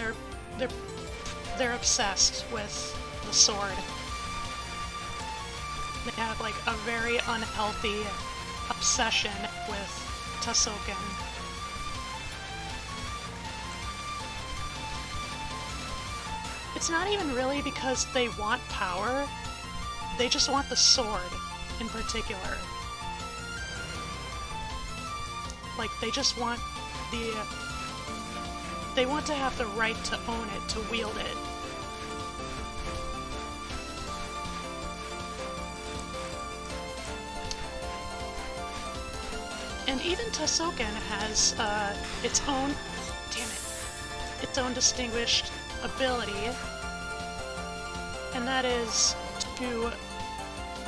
they're obsessed with the sword. They have like a very unhealthy obsession with Tasoken. It's not even really because they want power, they just want the sword in particular. Like, they just want they want to have the right to own it, to wield it. And even Tasoken has its own, its own distinguished ability, and that is to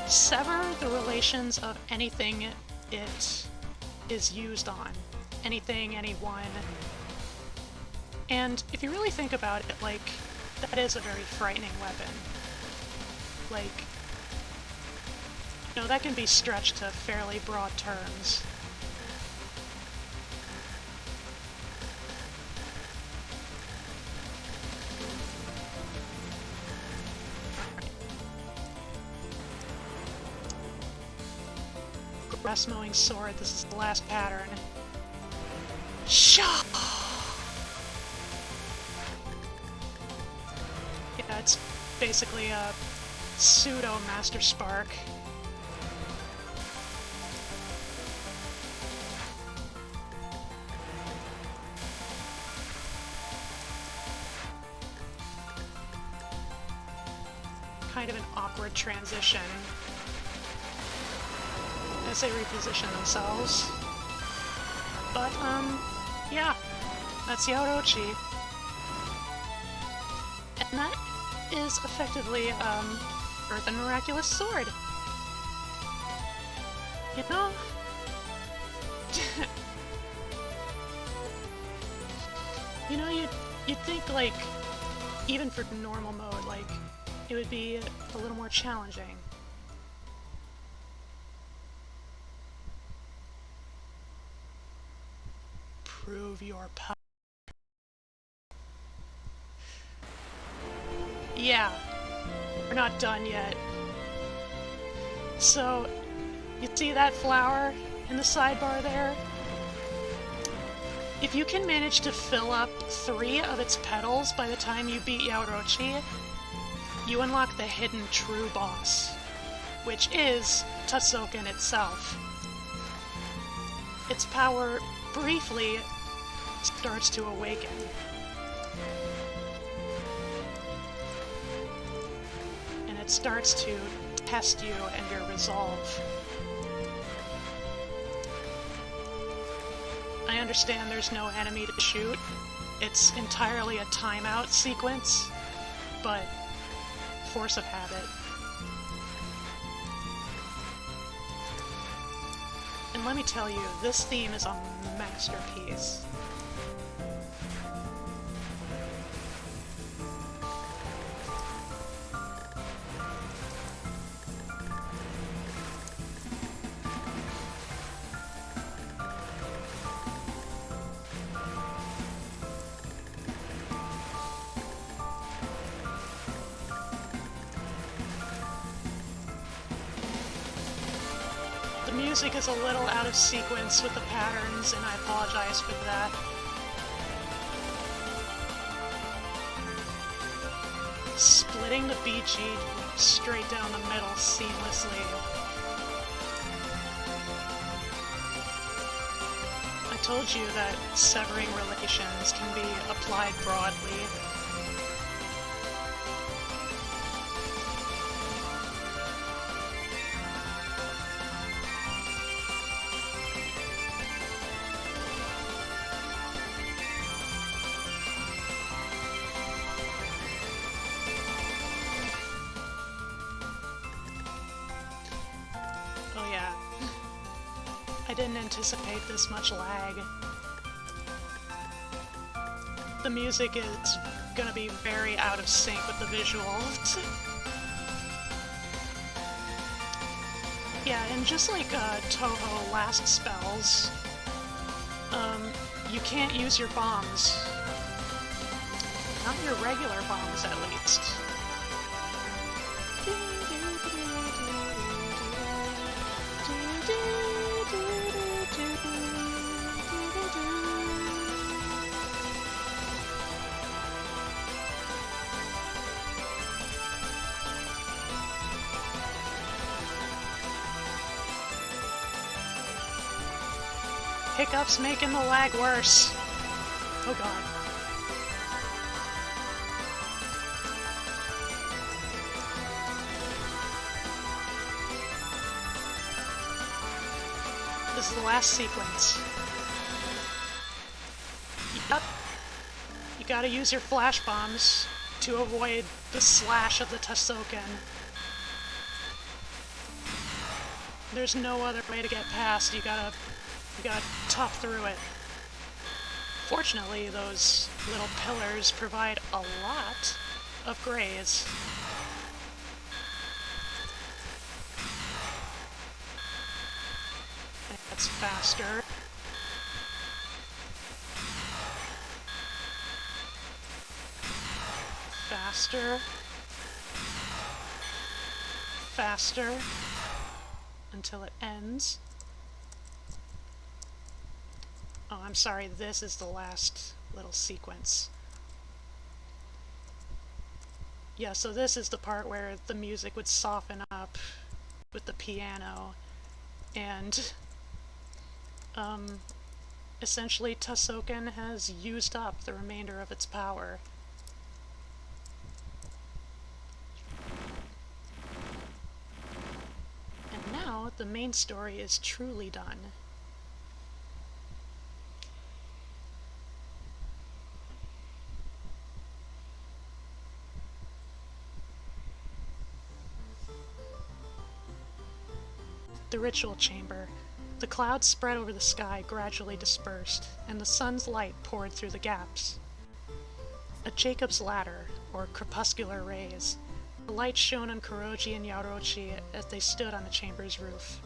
sever the relations of anything it is used on. Anything, anyone. And if you really think about it, like, that is a very frightening weapon. Like, you know, that can be stretched to fairly broad terms. Grass mowing sword, this is the last pattern. Shah! Yeah, it's basically a pseudo Master Spark. Kind of an awkward transition as they reposition themselves. But, yeah, that's Yaorochi. And that is effectively, Earth and Miraculous Sword. You know? You know, you'd think, like, even for normal mode, like, it would be a little more challenging. Prove your power. Yeah, We're not done yet. So, you see that flower in the sidebar there? If you can manage to fill up 3 of its petals by the time you beat Yaoruchi, you unlock the hidden true boss, which is Tasoken itself. Its power briefly starts to awaken. And it starts to test you and your resolve. I understand there's no enemy to shoot. It's entirely a timeout sequence, but force of habit. And let me tell you, this theme is a masterpiece. The music is a little out of sequence with the patterns, and I apologize for that. Splitting the BG straight down the middle seamlessly. I told you that severing relations can be applied broadly. I didn't anticipate this much lag. The music is gonna be very out of sync with the visuals. Yeah, and just like Toho last spells, you can't use your bombs. Not your regular bombs, at least. Hiccups making the lag worse. Oh god. This is the last sequence. Yep. You gotta use your flash bombs to avoid the slash of the Tasoken. There's no other way to get past. You gotta tough through it. Fortunately, those little pillars provide a lot of graze. And that's faster. Faster. Faster. Until it ends. Oh, I'm sorry, this is the last little sequence. Yeah, so this is the part where the music would soften up with the piano, and essentially Tasoken has used up the remainder of its power. And now the main story is truly done. The ritual chamber. The clouds spread over the sky gradually dispersed, and the sun's light poured through the gaps. A Jacob's ladder, or crepuscular rays. The light shone on Kuroji and Yaoruchi as they stood on the chamber's roof.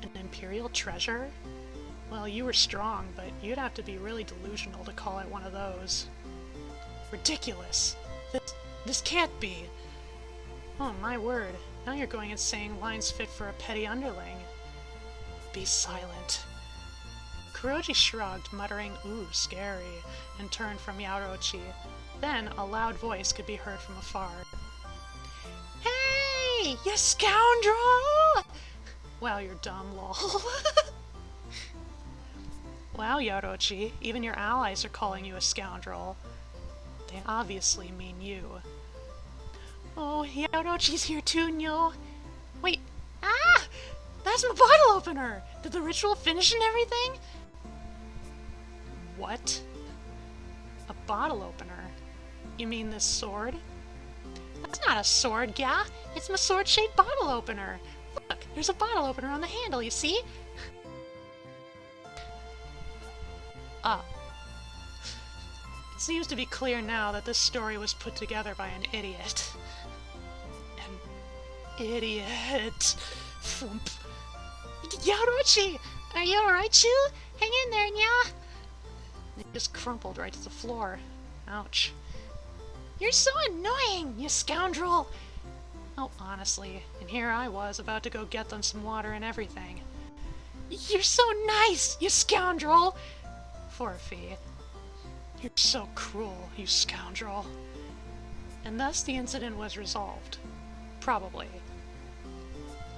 An imperial treasure? Well, you were strong, but you'd have to be really delusional to call it one of those. Ridiculous! This can't be! Oh, my word. Now you're going and saying lines fit for a petty underling. Be silent. Kuroji shrugged, muttering, "Ooh, scary," and turned from Yaorouchi. Then a loud voice could be heard from afar. Hey, you scoundrel! Wow, you're dumb, lol. Wow, Yaorouchi, even your allies are calling you a scoundrel. They obviously mean you. Oh, Yaorouchi's here too, Nyo. Wait, ah! That's my bottle opener! Did the ritual finish and everything? What? A bottle opener? You mean this sword? That's not a sword, yeah. It's my sword-shaped bottle opener. Look, there's a bottle opener on the handle, you see? Ah. It seems to be clear now that this story was put together by an idiot. An idiot. Thump. Yaorouchi! Are you alright, Chu? Hang in there, nya! It just crumpled right to the floor. Ouch. You're so annoying, you scoundrel! Oh, honestly, and here I was about to go get them some water and everything. You're so nice, you scoundrel! For a fee. You're so cruel, you scoundrel. And thus the incident was resolved. Probably.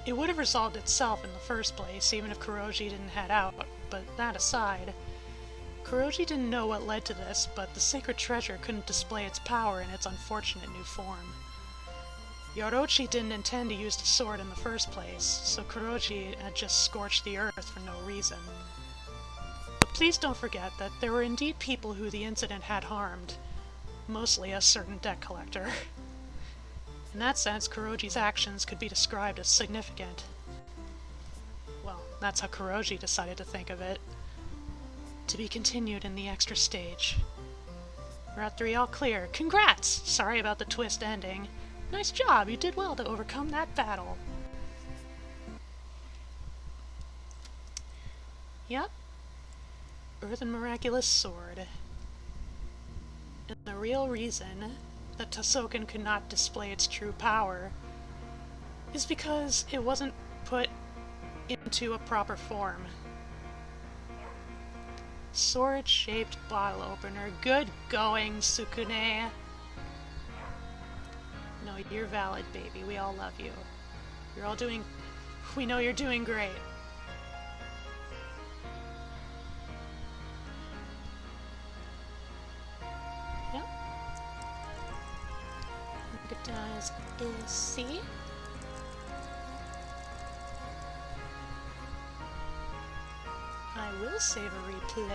It would have resolved itself in the first place, even if Kuroji didn't head out, but that aside, Kuroji didn't know what led to this, but the sacred treasure couldn't display its power in its unfortunate new form. Yaorouchi didn't intend to use the sword in the first place, so Kuroji had just scorched the earth for no reason. But please don't forget that there were indeed people who the incident had harmed, mostly a certain debt collector. In that sense, Kuroji's actions could be described as significant. Well, that's how Kuroji decided to think of it. To be continued in the extra stage. Route 3 all clear. Congrats! Sorry about the twist ending. Nice job, you did well to overcome that battle. Yep. Earthen Miraculous Sword. And the real reason that Tosoken could not display its true power is because it wasn't put into a proper form. Sword-shaped bottle opener. Good going, Sukune. No, you're valid, baby. We all love you. You're all doing... We know you're doing great. Yep. What it does is see. I will save a replay.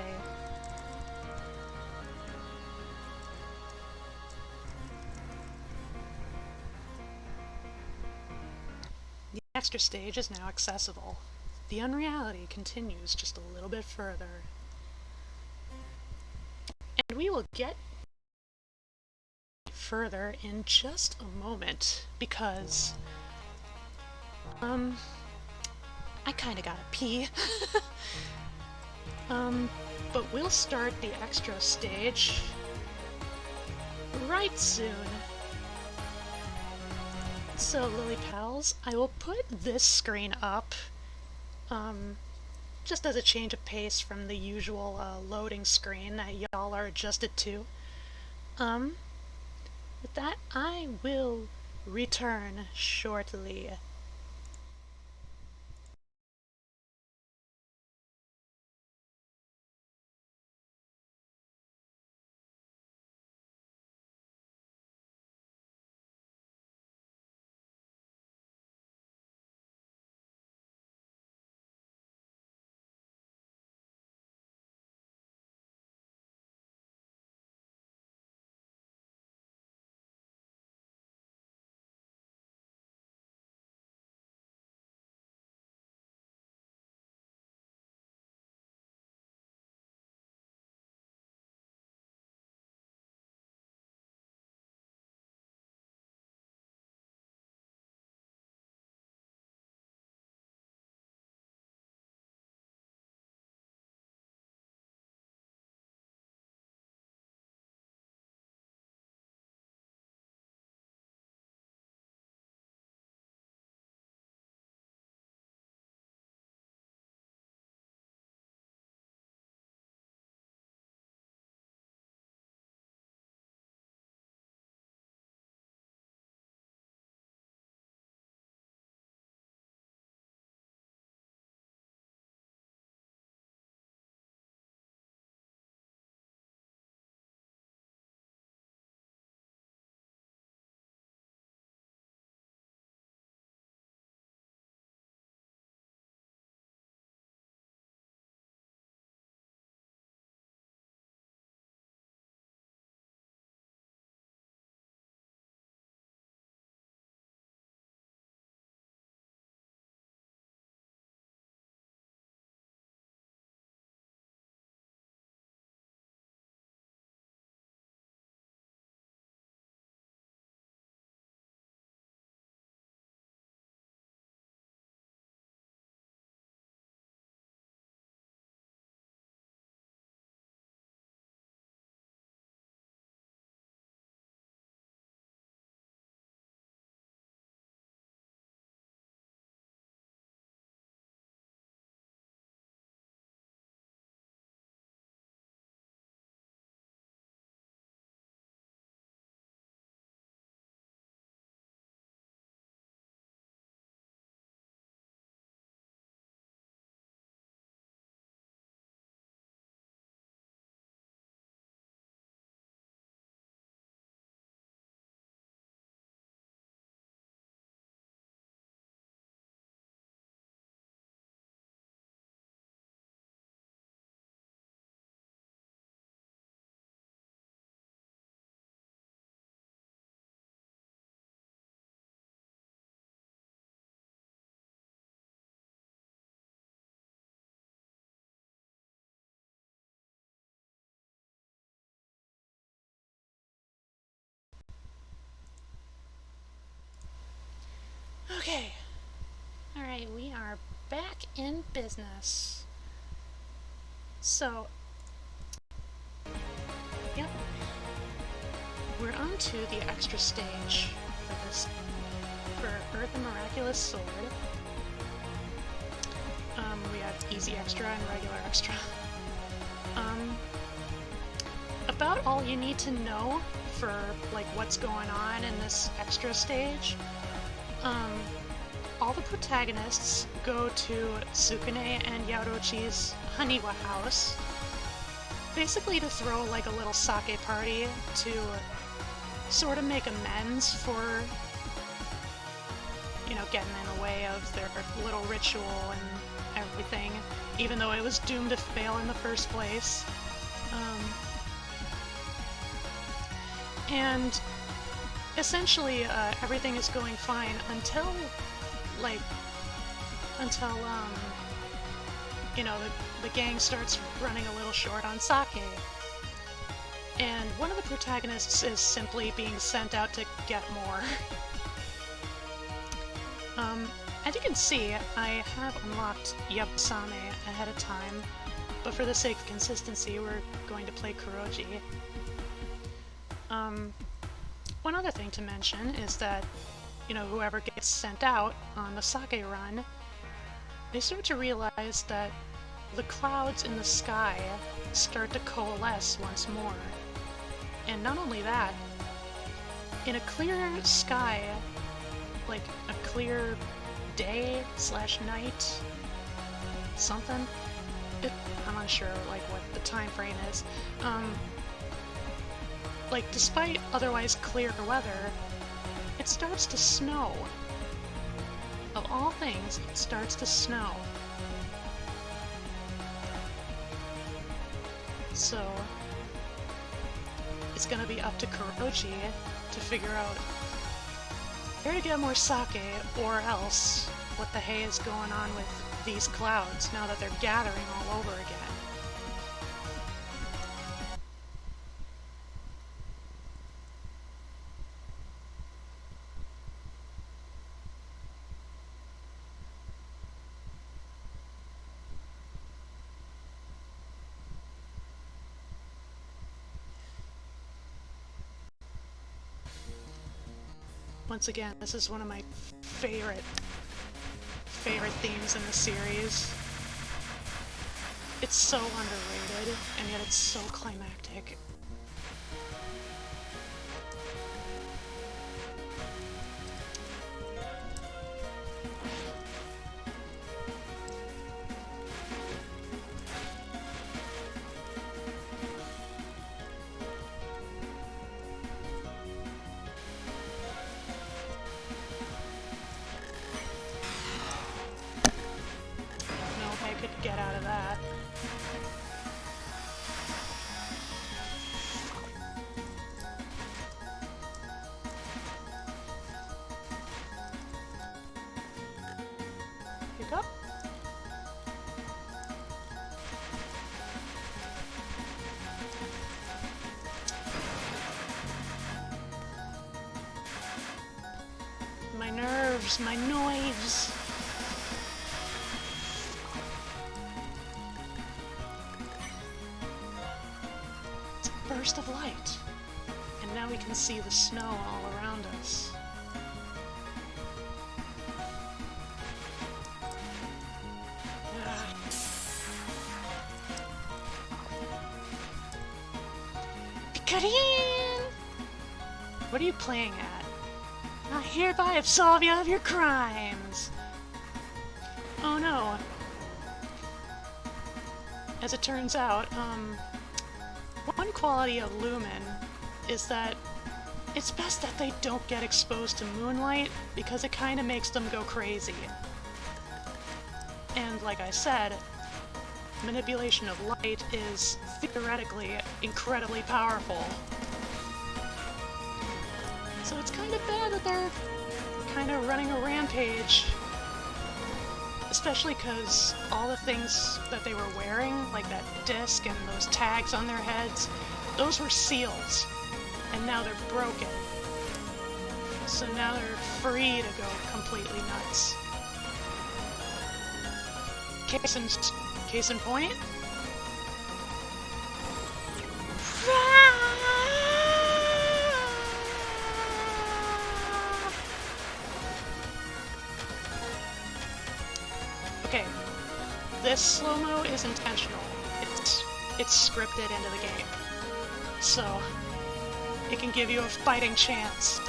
The extra stage is now accessible. The unreality continues just a little bit further. And we will get further in just a moment, because I kinda gotta pee. But we'll start the extra stage right soon. So, Lily Pals, I will put this screen up, just as a change of pace from the usual loading screen that y'all are adjusted to. With that, I will return shortly. business. So, yep. We're on to the extra stage for this, for Earth and Miraculous Sword. We have easy extra and regular extra. About all you need to know for like what's going on in this extra stage. All the protagonists go to Sukune and Yaoruchi's Haniwa house, basically to throw like a little sake party to sort of make amends for, you know, getting in the way of their little ritual and everything, even though it was doomed to fail in the first place. And essentially, everything is going fine until, you know, the gang starts running a little short on sake. And one of the protagonists is simply being sent out to get more. As you can see, I have unlocked Yabusame ahead of time, but for the sake of consistency, we're going to play Kuroji. One other thing to mention is that, you know, whoever gets sent out on the sake run, they start to realize that the clouds in the sky start to coalesce once more. And not only that, in a clear sky, like a clear day / night, something, I'm unsure like what the time frame is, like despite otherwise clear weather, it starts to snow. Of all things, it starts to snow. So it's gonna be up to Kuroji to figure out where to get more sake, or else what the hay is going on with these clouds now that they're gathering all over again. Once again, this is one of my favorite themes in the series. It's so underrated, and yet it's so climactic. Get out of that. Pick up. My nerves, my noise. Burst of light, and now we can see the snow all around us. Pikarin! What are you playing at? I hereby absolve you of your crimes! Oh no. As it turns out, one quality of Lumen is that it's best that they don't get exposed to moonlight because it kind of makes them go crazy. And like I said, manipulation of light is theoretically incredibly powerful. So it's kind of bad that they're kind of running a rampage. Especially because all the things that they were wearing, like that disc and those tags on their heads, those were seals. And now they're broken. So now they're free to go completely nuts. Case in point. Okay, this slow-mo is intentional. It's scripted into the game, so it can give you a fighting chance.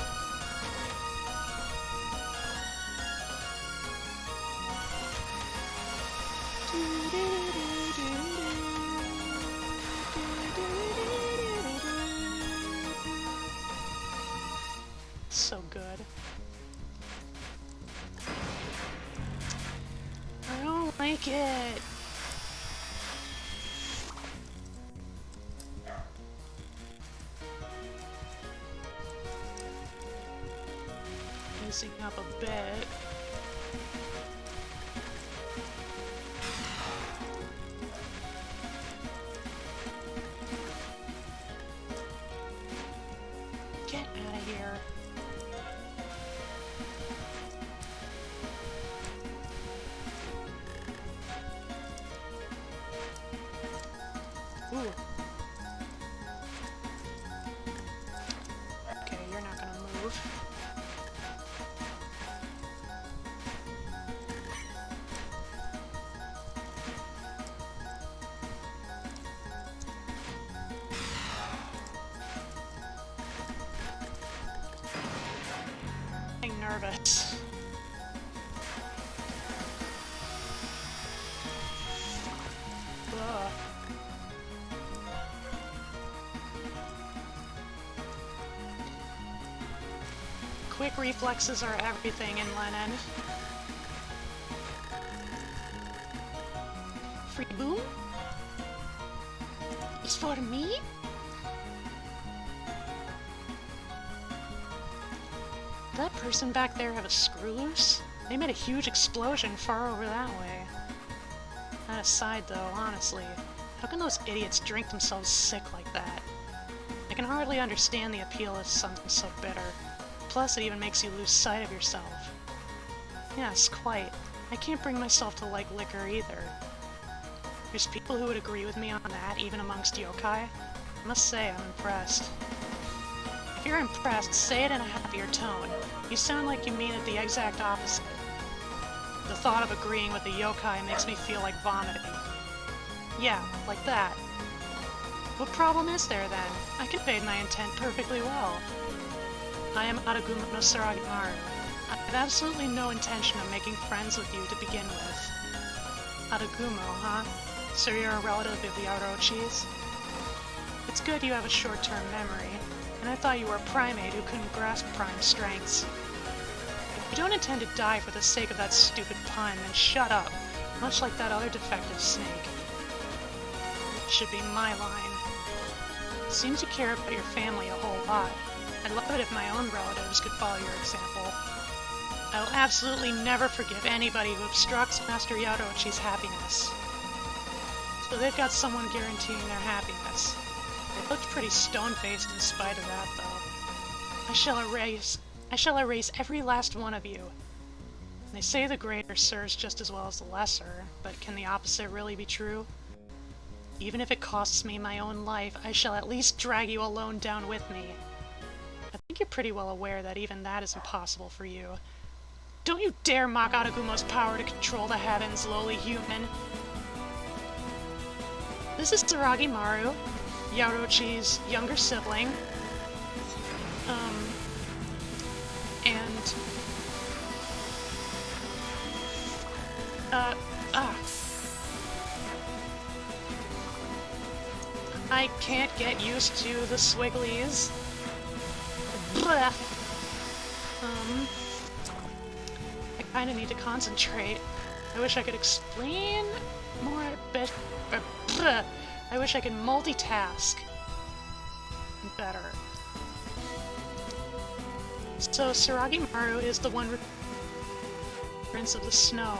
So good. I don't like it. Easing up a bit. Get out of here. Ooh. Okay, you're not gonna move. I'm nervous. Ugh. Quick reflexes are everything in LEN'EN. Free boom? It's for me? Did that person back there have a screw loose? They made a huge explosion far over that way. That aside though, honestly, how can those idiots drink themselves sick like that? I can hardly understand the appeal of something so bitter. Plus, it even makes you lose sight of yourself. Yes, quite. I can't bring myself to like liquor either. There's people who would agree with me on that, even amongst yokai. I must say, I'm impressed. If you're impressed, say it in a happier tone. You sound like you mean it the exact opposite. The thought of agreeing with the yokai makes me feel like vomiting. Yeah, like that. What problem is there, then? I conveyed my intent perfectly well. I am Aragumo no Saragi Maru. I have absolutely no intention of making friends with you to begin with. Aragumo, huh? So you're a relative of the Orochis? It's good you have a short-term memory, and I thought you were a primate who couldn't grasp prime strengths. If you don't intend to die for the sake of that stupid pun, then shut up, much like that other defective snake. It should be my line. Seems you care about your family a whole lot. I'd love it if my own relatives could follow your example. I will absolutely never forgive anybody who obstructs Master Yadochi's happiness. So they've got someone guaranteeing their happiness. They looked pretty stone-faced in spite of that, though. I shall erase every last one of you. They say the greater serves just as well as the lesser, but can the opposite really be true? Even if it costs me my own life, I shall at least drag you alone down with me. I think you're pretty well aware that even that is impossible for you. Don't you dare mock Aragumo's power to control the heavens, lowly human! This is Saragi Maru, Yadochi's younger sibling. I can't get used to the swigglies. Blech. I kinda need to concentrate. I wish I could explain more, but I wish I could multitask better. So Saragi Maru is the one Prince of the Snow,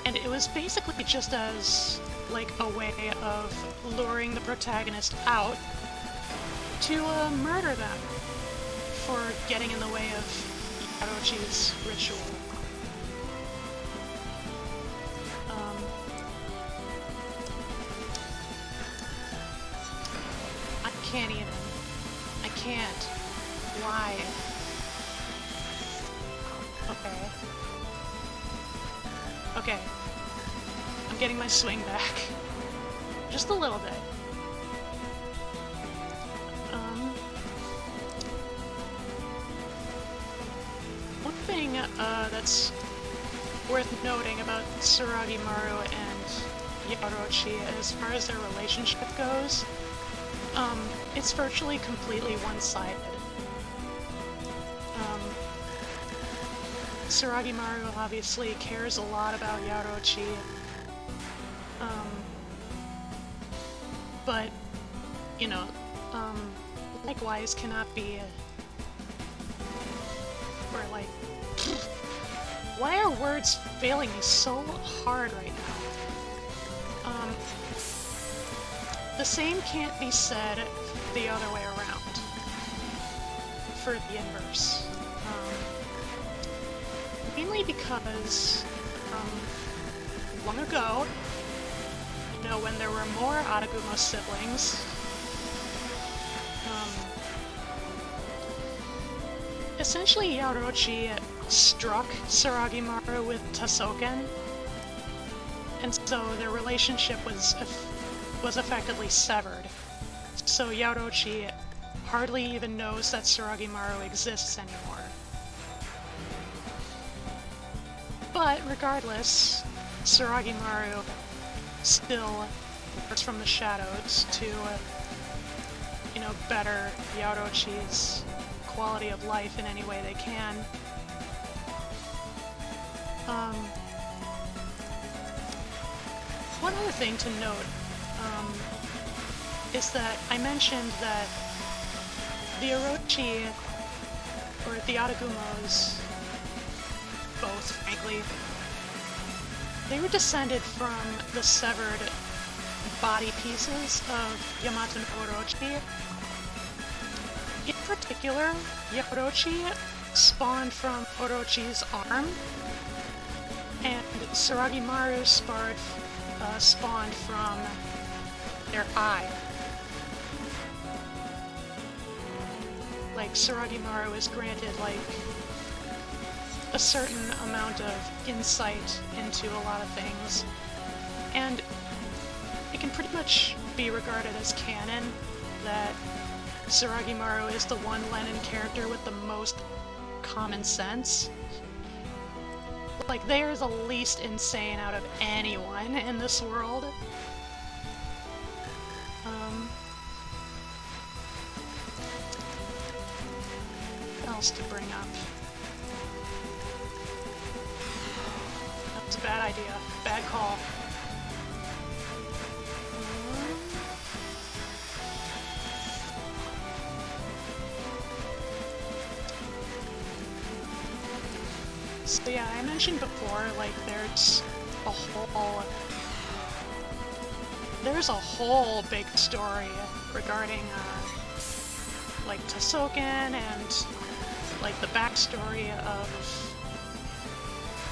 and it was basically just as like a way of luring the protagonist out to murder them for getting in the way of Yadochi's ritual. can't even. I can't. Why? Okay. Okay. I'm getting my swing back. Just a little bit. One thing that's worth noting about Suragimaru and Yaorouchi as far as their relationship goes, it's virtually completely one-sided. Suragimaru obviously cares a lot about Yaorouchi, but, you know, likewise cannot be, or like, why are words failing me so hard right now? The same can't be said the other way around for the inverse. Mainly because, long ago, you know, when there were more Aragumo siblings, essentially Yaorouchi struck Suragimaru with Tasoken, and so their relationship was effectively severed. So Yaorouchi hardly even knows that Suragimaru exists anymore. But regardless, Suragimaru still works from the shadows to, you know, better Yaorouchi's quality of life in any way they can. One other thing to note is that I mentioned that the Orochi, or the Aragumos, both, frankly, they were descended from the severed body pieces of Yamato no Orochi. In particular, Yaorouchi spawned from Orochi's arm, and Suragimaru spawned from their eye. Like, Suragimaru is granted, like, a certain amount of insight into a lot of things, and it can pretty much be regarded as canon that Suragimaru is the one LEN'EN character with the most common sense. Like, they are the least insane out of anyone in this world. What else to bring up? That was a bad idea. Bad call. So yeah, I mentioned before, like, there's a whole big story regarding, like, Tasoken and, like, the backstory of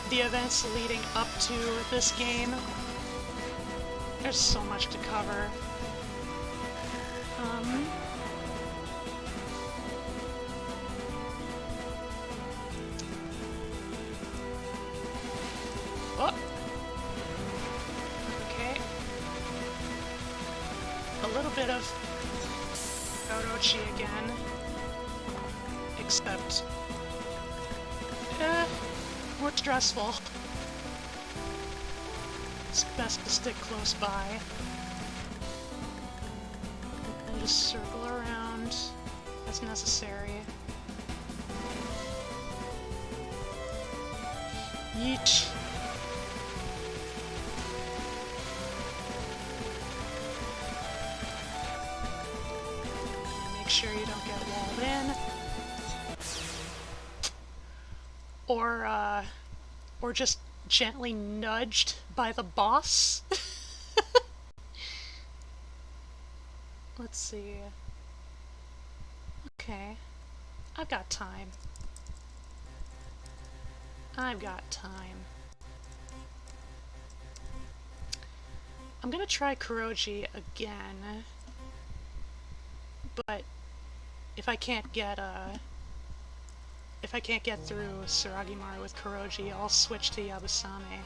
the events leading up to this game. There's so much to cover. Oh! Okay. A little bit of Orochi again. Except... more stressful. It's best to stick close by. And just circle around as necessary. Yeesh. Make sure you don't get walled in. Or just gently nudged by the boss. Let's see. Okay. I've got time. I've got time. I'm gonna try Kuroji again. But if I can't get through Saragimaru with Kuroji, I'll switch to Yabusame.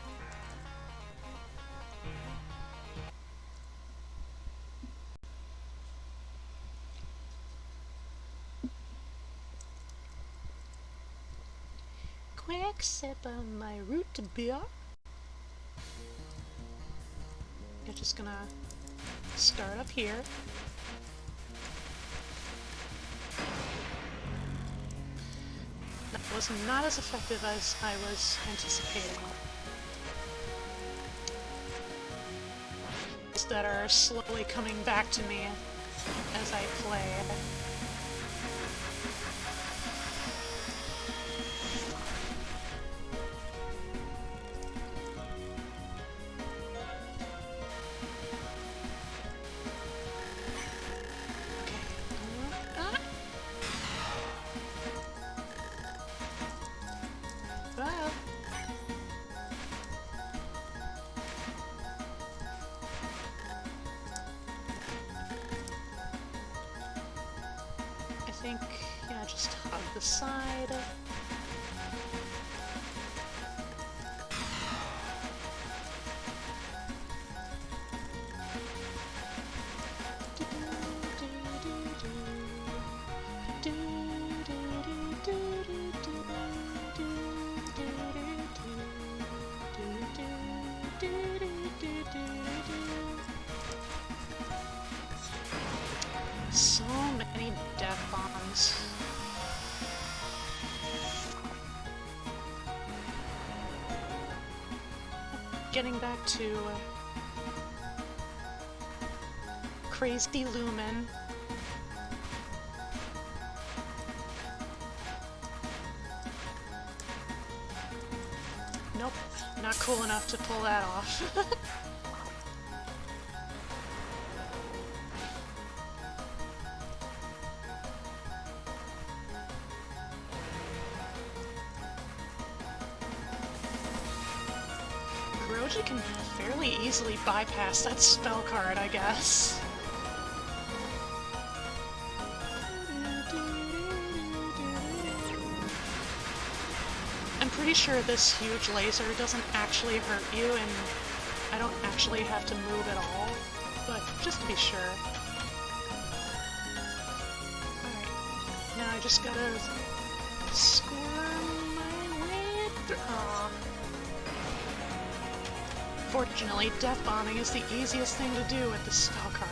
Quick sip of my root beer. I'm just gonna start up here. That was not as effective as I was anticipating. That are slowly coming back to me as I play. Yeah, just hug the side. So many death bombs. Getting back to Crazy Lumen. Nope, not cool enough to pull that off. Kuroji can fairly easily bypass that spell card, I guess. I'm pretty sure this huge laser doesn't actually hurt you, and I don't actually have to move at all, but just to be sure. Alright, now I just gotta squirm my way through. Aww. Fortunately, death bombing is the easiest thing to do with the spell card.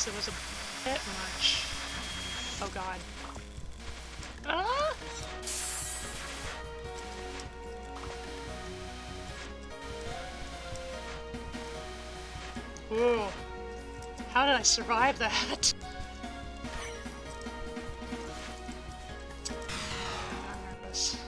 It was a bit much. Oh god. Ah! Ooh. How did I survive that? I'm nervous.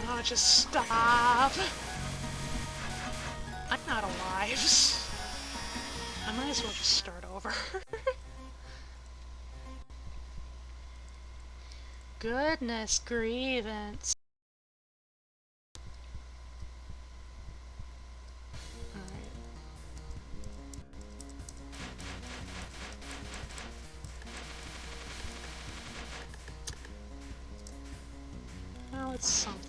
Oh, just stop! I'm not alive. I might as well just start over. Goodness grievance. Alright. Well, it's something.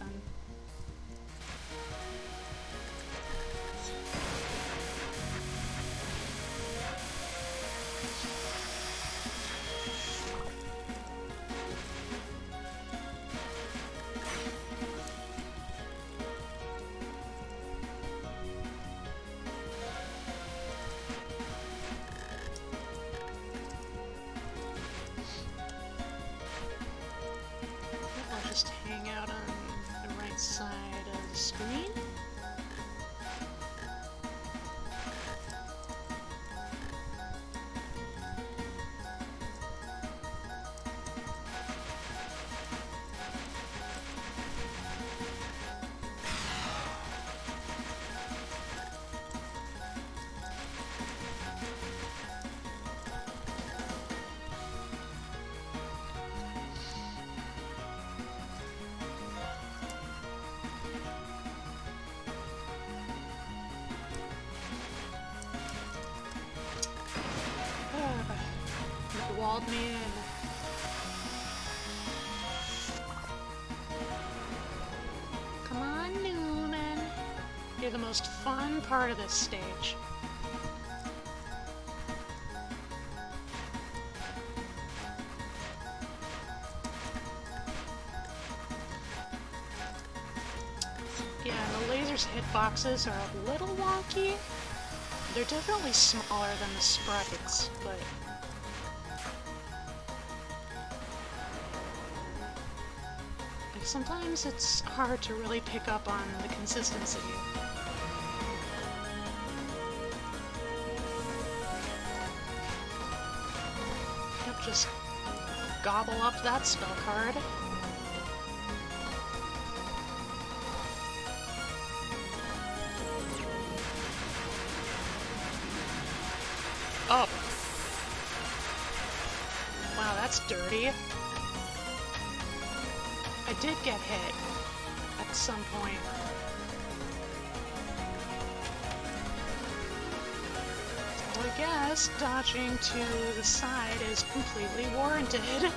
screen? Walled me in. Come on, Newman. You're the most fun part of this stage. Yeah, the laser's hitboxes are a little wonky. They're definitely smaller than the sprites, but sometimes it's hard to really pick up on the consistency. Yep, just gobble up that spell card. Oh. Wow, that's dirty. I did get hit at some point. So I guess dodging to the side is completely warranted.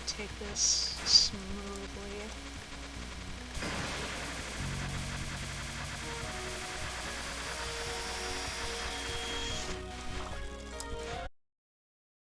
Take this smoothly.